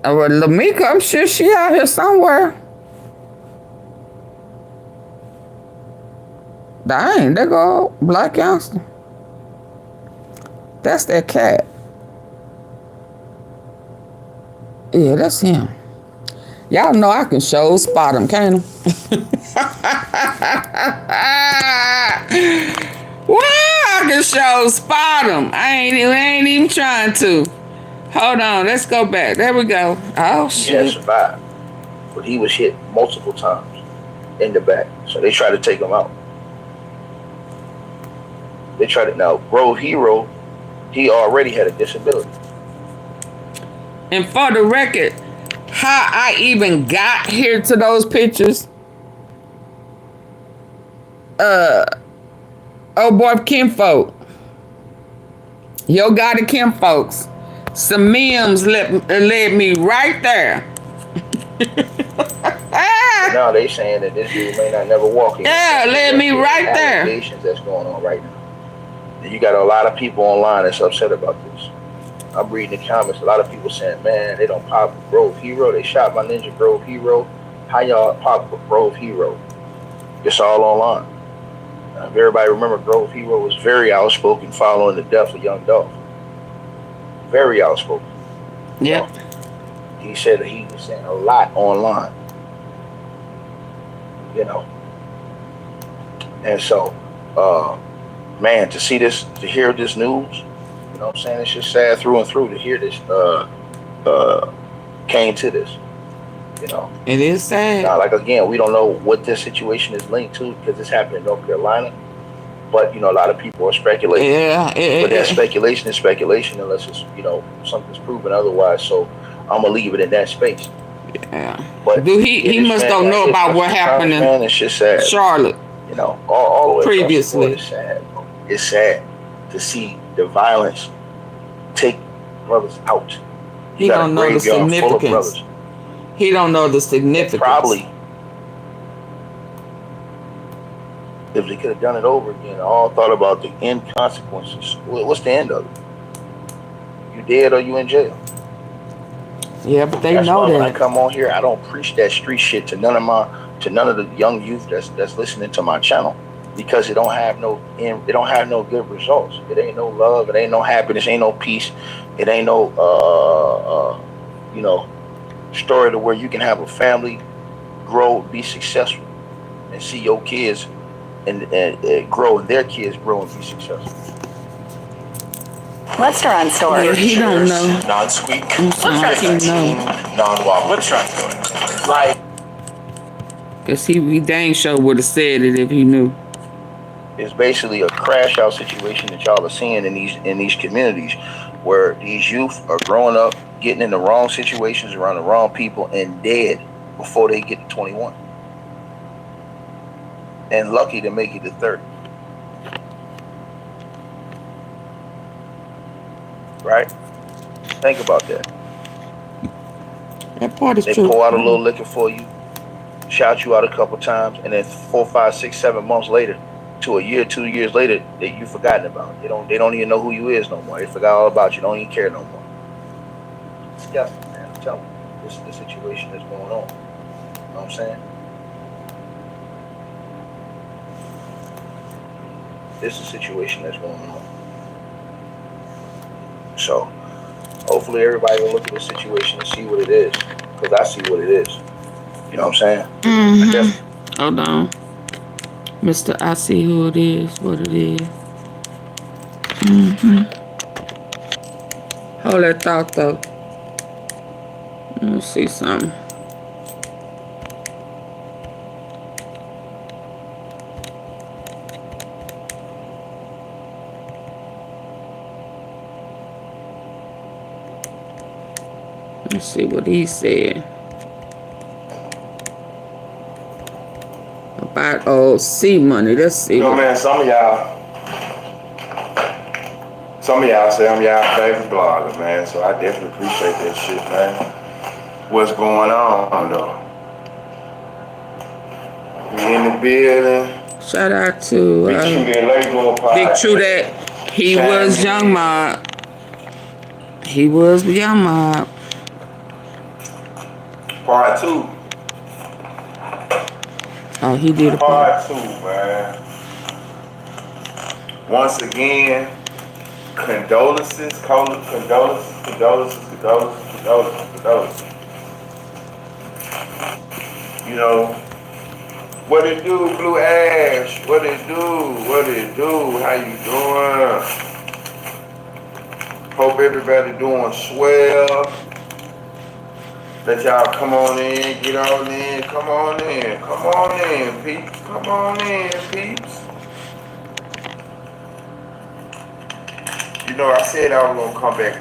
Well, Lamika, I'm sure she out here somewhere. Dang, there go Black Youngster. That's that cat. Yeah, that's him. Y'all know I can show spot him, can't I? Well, I can show spot him. I ain't even trying to. Hold on, let's go back. There we go. Oh, shit. He had survived, but he was hit multiple times in the back. So they tried to take him out. They tried to now Grovehero, he already had a disability. And for the record, how I even got here to those pictures, oh boy, Kinfolk, YOGOTTI Kinfolks, some memes led me right there. Now they saying that this dude may not never walk in. Yeah, led me right there. Allegations that's going on right now. And you got a lot of people online that's upset about this. I'm reading the comments. A lot of people saying, "Man, they don't pop Grovehero. They shot my ninja Grovehero. How y'all pop Grovehero?" It's all online. If everybody remember, Grovehero was very outspoken following the death of Young Dolph. Very outspoken. Yeah. He said that he was saying a lot online. You know. And so, man, to see this, to hear this news, you know what I'm saying? It's just sad through and through to hear this came to this. You know. It is sad. Now, like again, we don't know what this situation is linked to because this happened in North Carolina. But you know, a lot of people are speculating. Yeah. But that speculation is speculation unless it's, you know, something's proven otherwise. So I'm gonna leave it in that space. Yeah. But dude, he must don't know about what happened in it's just sad. Charlotte. You know, all the way previously. It's sad. It's sad to see the violence take brothers out. He don't know the significance. He don't know the significance. Probably, if they could have done it over again, all thought about the end consequences. What's the end of it? You dead or you in jail? Yeah, but they That's know why that. when I come on here, I don't preach that street shit to none of the young youth that's listening to my channel, because it don't have no good results. It ain't no love. It ain't no happiness. Ain't no peace. It ain't no you know, story to where you can have a family, grow, be successful, and see your kids and grow, and their kids grow and be successful. Restaurant store. Yeah, he don't know. Non-squeak. Non-wobble. What's wrong with it? Like, cause he dang sure would have said it if he knew. It's basically a crash out situation that y'all are seeing in these communities, where these youth are growing up, getting in the wrong situations around the wrong people, and dead before they get to 21, and lucky to make it to 30. Right? Think about that. That part is they true. They pour out a little liquor for you, shout you out a couple times, and then 4, 5, 6, 7 months later, to a year, 2 years later, that you've forgotten about. They don't even know who you is no more. They forgot all about you. Don't even care no more. It's disgusting, man. I'm telling you, this is the situation that's going on. You know what I'm saying? This is the situation that's going on. So, hopefully everybody will look at the situation and see what it is. Because I see what it is. You know what I'm saying? Hold on. Mr. I see who it is, what it is. Hold that thought though. Let me see something. Let's see what he said about old Cmoney. Let's see. You know, man, some of y'all say I'm y'all favorite blogger, man. So I definitely appreciate that shit, man. What's going on, though? We in the building. Shout out to Big True that he was Young Mob. He was Young Mob. Part 2. Oh, he did a part 2, man. Once again, condolences. You know, what it do, Blue Ash? What it do? How you doing? Hope everybody doing swell. Let y'all come on in, get on in, come on in, peeps. Come on in, peeps. know, I said I was gonna come back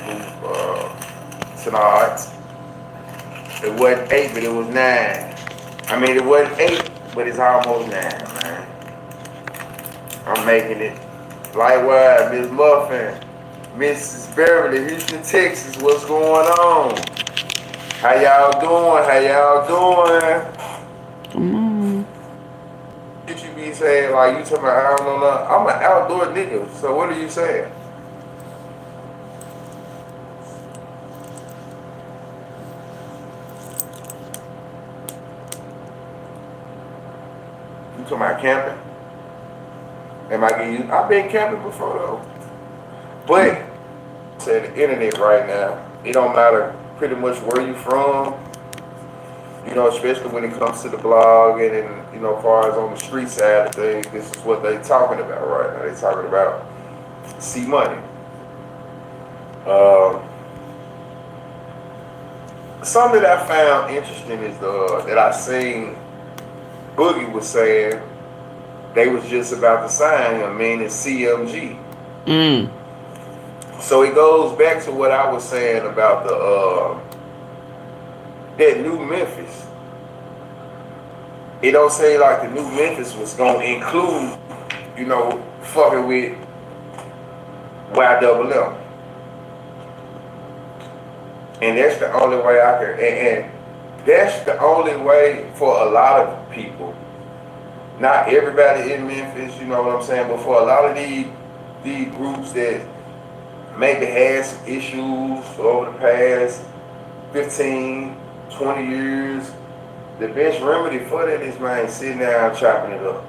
tonight. It wasn't 8, but it was 9. I mean, it wasn't 8, but it's almost 9, man. I'm making it. Likewise, Miss Muffin, Mrs. Beverly, Houston, Texas, what's going on? How y'all doing? How y'all doing? Come on. What you be saying? Like, you talking about, I don't know nothing. I'm an outdoor nigga, so what are you saying? You talking about camping? Am I getting you? I've been camping before though. But say the internet right now, it don't matter pretty much where you from. You know, especially when it comes to the blog and you know, as far as on the street side of things, this is what they talking about right now. They talking about Cmoney. Something that I found interesting is that I seen Boogie was saying they was just about to sign him, meaning CMG. So it goes back to what I was saying about that new Memphis. It don't say like the new Memphis was gonna include, you know, fucking with YWM. And that's the only way I can, and that's the only way for a lot of people. Not everybody in Memphis, you know what I'm saying, but for a lot of these groups that maybe had some issues over the past 15, 20 years, the best remedy for that is, man, sitting down chopping it up.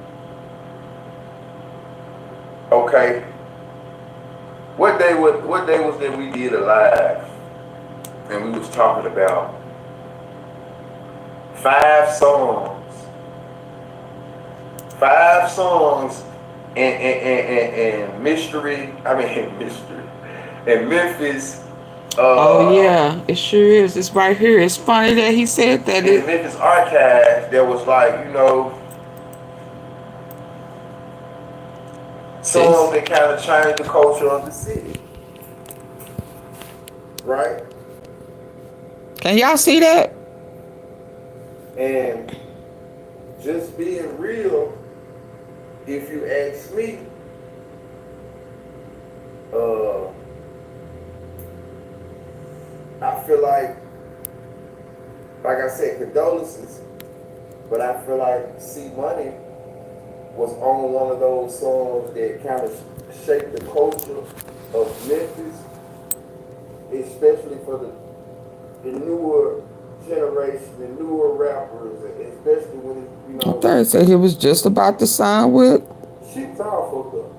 Okay. What day was that we did a live? And we was talking about 5 songs and mystery. And Memphis. Oh yeah, it sure is. It's right here. It's funny that he said that. In the Memphis archive, there was like, you know, songs that kind of changed the culture of the city, right? Can y'all see that? And just being real, if you ask me, I feel like I said, condolences, but I feel like Cmoney was on one of those songs that kind of shaped the culture of Memphis, especially for the newer generation, the newer rappers, especially when, you know. I thought he said he was just about to sign with. Shit's all fucked up.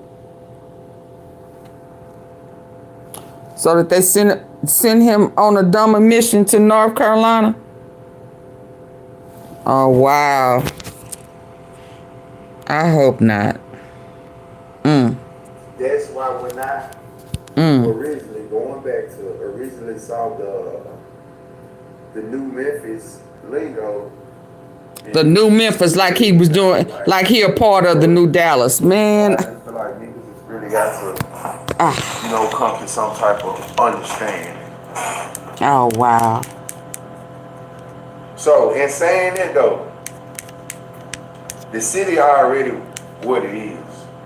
So that they send him on a dumb mission to North Carolina. Oh wow. I hope not. That's why when I originally saw the new Memphis lingo. The new Memphis, like he was doing, like he a part of the new Dallas, man. I feel like niggas just really got to, you know, come to some type of understanding. Oh wow. So in saying that though, the city already what it is.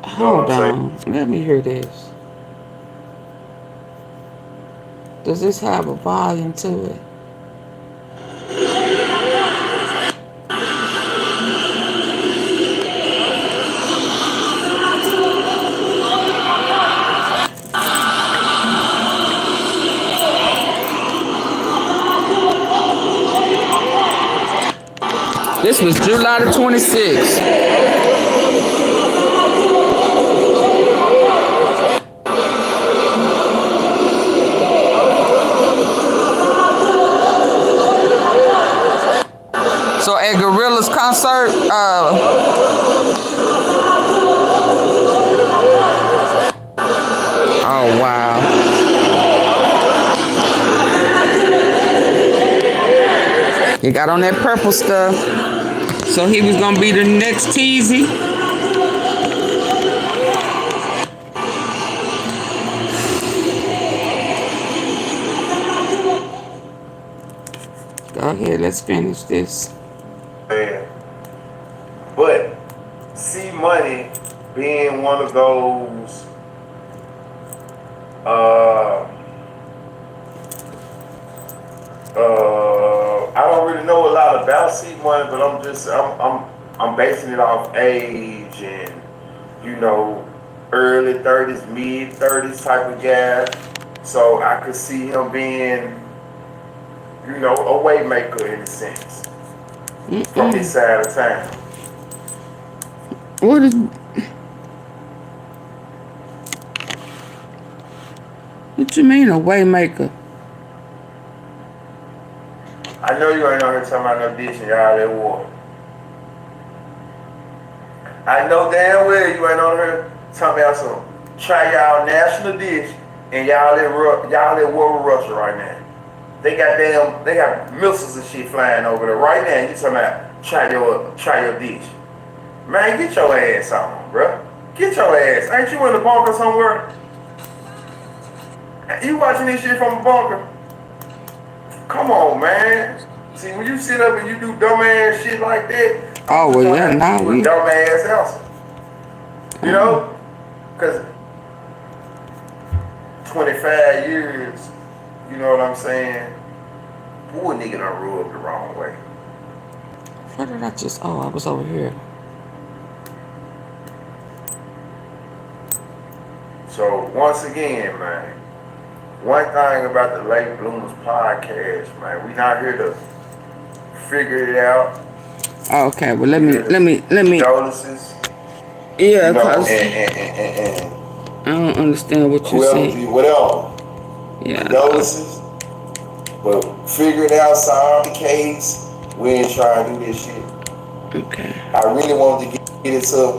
Hold on, let me hear this. Does this have a volume to it? This was July the 26th. So at Gorilla's concert, oh wow. He got on that purple stuff. So he was gonna be the next Teasy. Go ahead, let's finish this. Man. But Cmoney being one of those I don't really know a lot about Cmoney, but I'm basing it off age and, you know, early 30s, mid 30s type of guy. So I could see him being, you know, a way maker in a sense. From his side of town. What is... What you mean, a way maker? I know you ain't on here talking about no dish and y'all at war. I know damn well you ain't on here talking about some try y'all national dish and y'all at war with Russia right now. They got missiles and shit flying over there right now. And you talking about try your dish. Man, get your ass on, bro. Get your ass. Ain't you in the bunker somewhere? You watching this shit from the bunker? Come on, man. See, when you sit up and you do dumbass shit like that, oh, well, yeah, now we... dumbass answer. You know? Because 25 years, you know what I'm saying? Who a nigga done rubbed the wrong way? Where did I just... Oh, I was over here. So, once again, man, one thing about the Late Bloomers podcast, man, we not here to figure it out. Okay, well, let me. Condolences. Yeah, you know, cause and I don't understand what you're saying. Whatever. Yeah. Condolences. But figure it out, solve the case. We ain't trying to do this shit. Okay. I really wanted to get it to,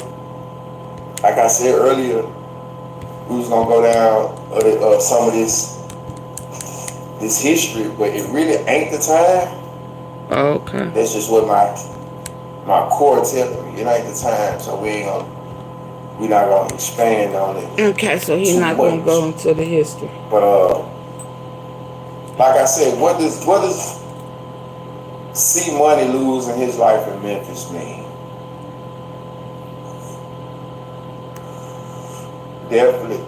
like I said earlier, we was gonna go down some of this history, but it really ain't the time. Okay. That's just what my core telling me. It ain't the time, so we not gonna expand on it. Okay, so he's not gonna go into the history. But like I said, what does Cmoney losing his life in Memphis mean? Definitely,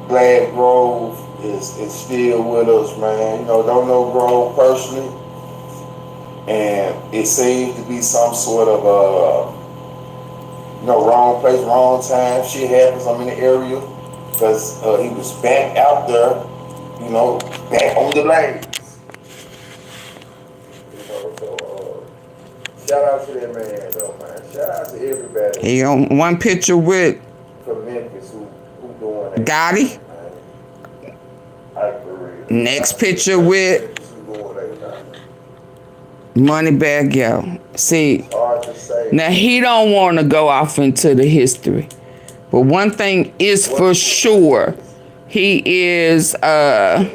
glad Grove is still with us, man. You know, don't know Grove personally, and it seems to be some sort of wrong place, wrong time. Shit happens. I'm in the area because he was back out there, you know, back on the lanes. You know, so shout out to that man, though, man. Shout out to everybody. He on one picture with from Memphis who doing that. Gotti. Next picture with MONEYBAGGYO. See, now he don't want to go off into the history, but one thing is for sure, he is I'm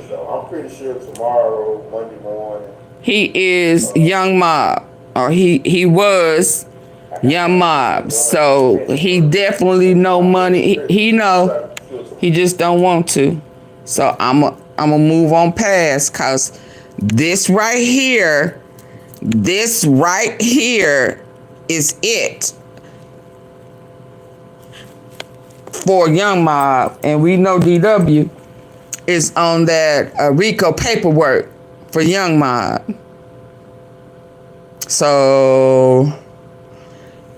pretty sure tomorrow, Monday morning, he is Young Mob, or he was Young Mob. So he definitely know money. He know, he just don't want to. So I'm gonna move on past, cause this right here is it for Young Mob, and we know DW is on that RICO paperwork for Young Mob. So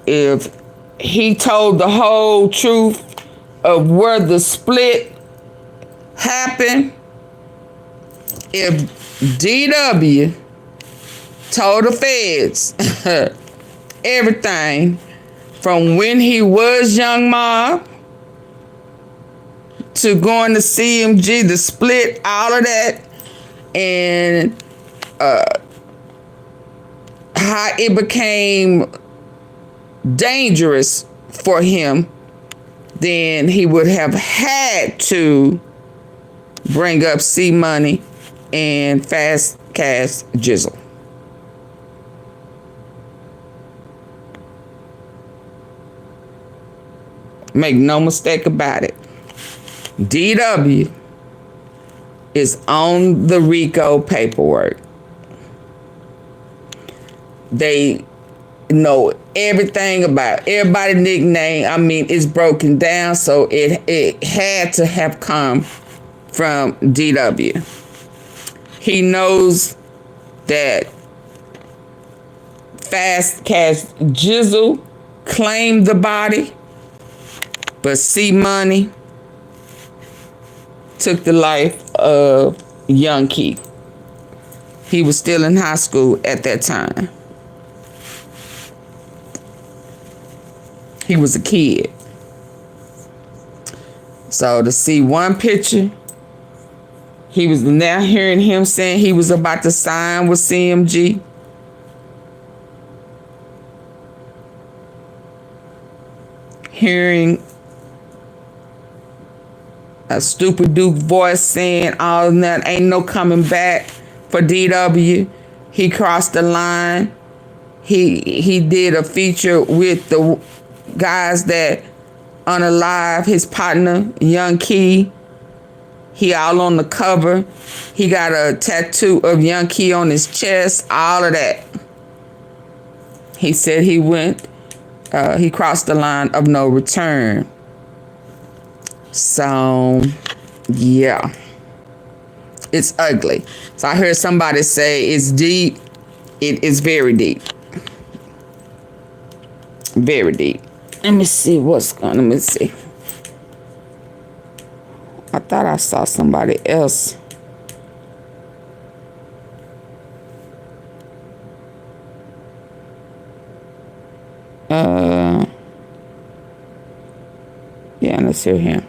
if he told the whole truth of where the split happened, if DW told the feds everything from when he was Young Mob to going to CMG, the split, all of that, and how it became dangerous for him, then he would have had to bring up Cmoney and Fast Cash Jizzle. Make no mistake about it. DW is on the RICO paperwork. They know everything about everybody's nickname. I mean, it's broken down, so it had to have come from DW. He knows that Fast Cash Jizzle claimed the body, but Cmoney took the life of young Key. He was still in high school at that time. He was a kid. So to see one picture, he was now hearing him saying he was about to sign with CMG. Hearing a stupid Duke voice saying all that ain't no coming back for DW. He crossed the line. He did a feature with the guys that unalive his partner, Young Key. He all on the cover. He got a tattoo of Young Key on his chest, all of that. He said he crossed the line of no return. So, yeah. It's ugly. So I heard somebody say it's deep. It is very deep. Very deep. Let me see what's going on. Let me see. I thought I saw somebody else. Yeah, let's hear him.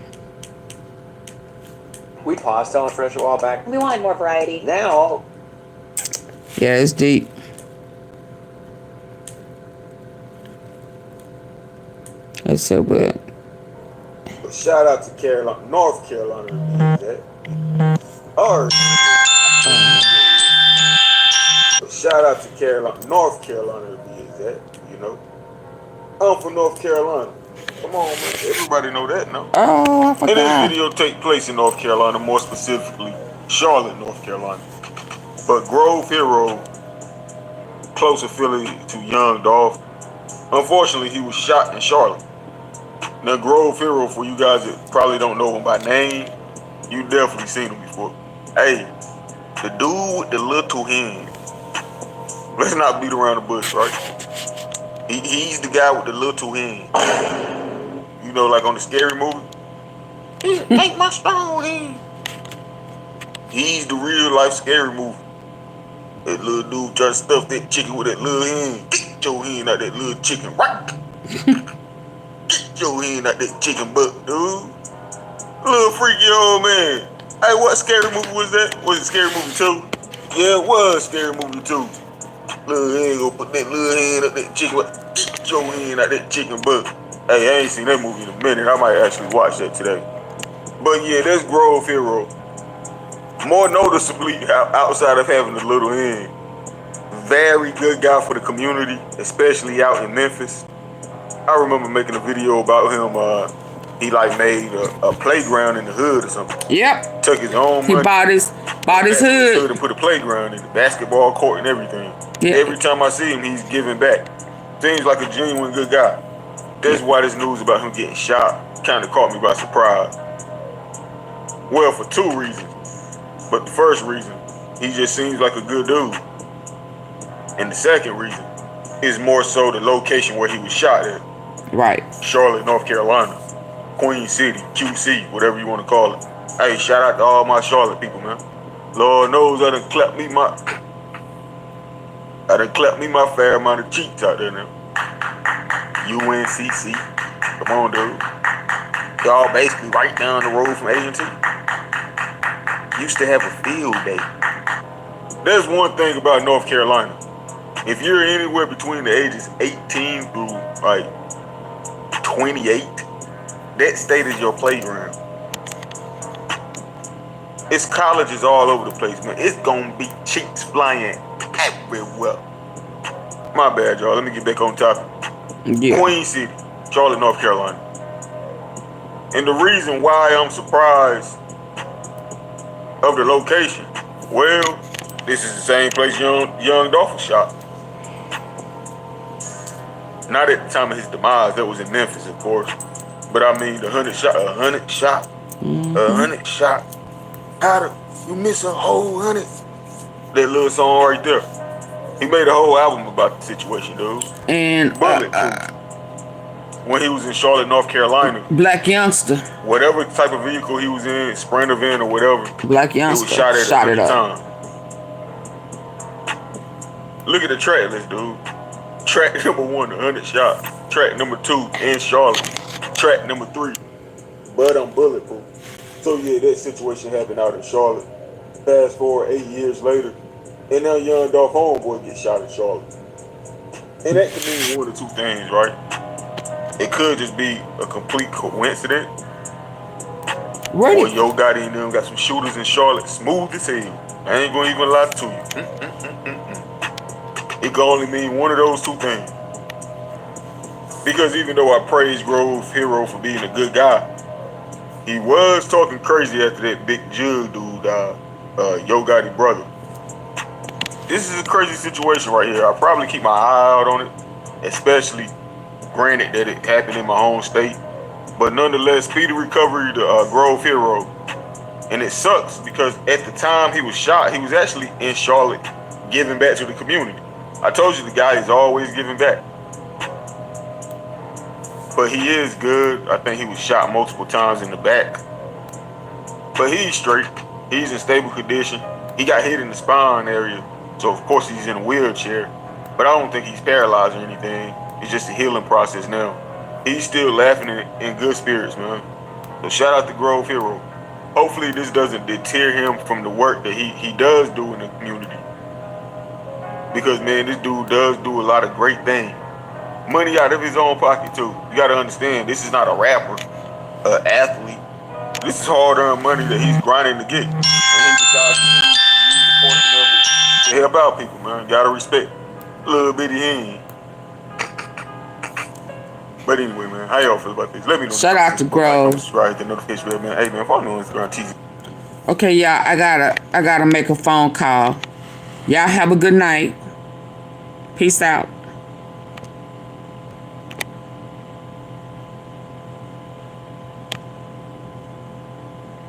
We paused on fresh a while back. We wanted more variety. Now, Yeah, it's deep. It's so good. Shout out to Carolina, North Carolina. Or shout out to Carolina, North Carolina to be exact. You know, I'm from North Carolina. Come on, man. Everybody know that, no? Oh, I forgot. And this video take place in North Carolina, more specifically Charlotte, North Carolina. But Grovehero, close affiliate to YOUNGDOLPH, unfortunately he was shot in Charlotte. Now Grovehero, for you guys that probably don't know him by name, you definitely seen him before. Hey, the dude with the little hand. Let's not beat around the bush, right? He's the guy with the little hand. You know, like on the Scary Movie. Take my strong hand. He's the real life Scary Movie. That little dude try to stuff that chicken with that little hand. Get your hand out that little chicken, right? Get your hand out that chicken butt, dude. Little freaky old man. Hey, what Scary Movie was that? Was it Scary Movie 2? Yeah, it was Scary Movie 2. Little hand go put that little hand up that chicken butt. Get your hand out that chicken butt. Hey, I ain't seen that movie in a minute. I might actually watch that today. But yeah, that's Grovehero. More noticeably, outside of having a little hand, very good guy for the community, especially out in Memphis. I remember making a video about him. He like made a playground in the hood or something. Yep. Took his own money. He bought his hood and put a playground in the basketball court and everything. Yeah. Every time I see him, he's giving back. Seems like a genuine good guy. That's why this news about him getting shot kind of caught me by surprise. Well, for two reasons. But the first reason, he just seems like a good dude. And the second reason is more so the location where he was shot at. Right. Charlotte, North Carolina. Queen City, QC, whatever you want to call it. Hey, shout out to all my Charlotte people, man. Lord knows I done clapped me my fair amount of cheeks out there now. UNCC. Come on, dude. Y'all basically right down the road from A&T. Used to have a field day. There's one thing about North Carolina. If you're anywhere between the ages 18 through like 28, that state is your playground. It's colleges all over the place, man. It's gonna be cheeks flying everywhere. My bad, y'all. Let me get back on topic. Yeah. Queen City, Charlotte, North Carolina. And the reason why I'm surprised of the location. Well, this is the same place young Dolph was shot. Not at the time of his demise, that was in Memphis, of course. But I mean, 100 shot. How do you miss a whole 100? That little song right there. He made a whole album about the situation, dude. And when he was in Charlotte, North Carolina. Black Youngster. Whatever type of vehicle he was in, Sprinter van or whatever. Black Youngster he was shot at it up. time. Look at the track list, dude. Track number 1, 100 shots. Track number 2, in Charlotte. Track number 3, but I'm bulletproof. So yeah, that situation happened out in Charlotte. Fast forward 8 years later, and now young Dolph homeboy gets shot in Charlotte. And that can mean one of two things, right? It could just be a complete coincidence. Right. Or YOGOTTI and them got some shooters in Charlotte, smooth as hell. I ain't gonna even lie to you. It can only mean one of those two things. Because even though I praise Grovehero for being a good guy, he was talking crazy after that big jug dude died, YOGOTTI brother. This is a crazy situation right here. I'll probably keep my eye out on it, especially granted that it happened in my home state. But nonetheless, speedy recovery to Grovehero. And it sucks because at the time he was shot, he was actually in Charlotte giving back to the community. I told you the guy is always giving back. But he is good. I think he was shot multiple times in the back. But he's straight. He's in stable condition. He got hit in the spine area. So of course he's in a wheelchair. But I don't think he's paralyzed or anything. It's just a healing process now. He's still laughing in good spirits, man. So shout out to Grovehero. Hopefully this doesn't deter him from the work that he does do in the community. Because man, this dude does do a lot of great things. Money out of his own pocket too. You gotta understand, this is not a rapper, an athlete. This is hard-earned money that he's grinding to get. And he decides to use a portion of it to help out people, man. Gotta respect little bitty hand. But anyway, man, how y'all feel about this? Let me know. Shout out to Grove. Subscribe to the notification bell, man. Hey man, follow me on Instagram, TV. Okay, y'all, I gotta make a phone call. Y'all have a good night. Peace out.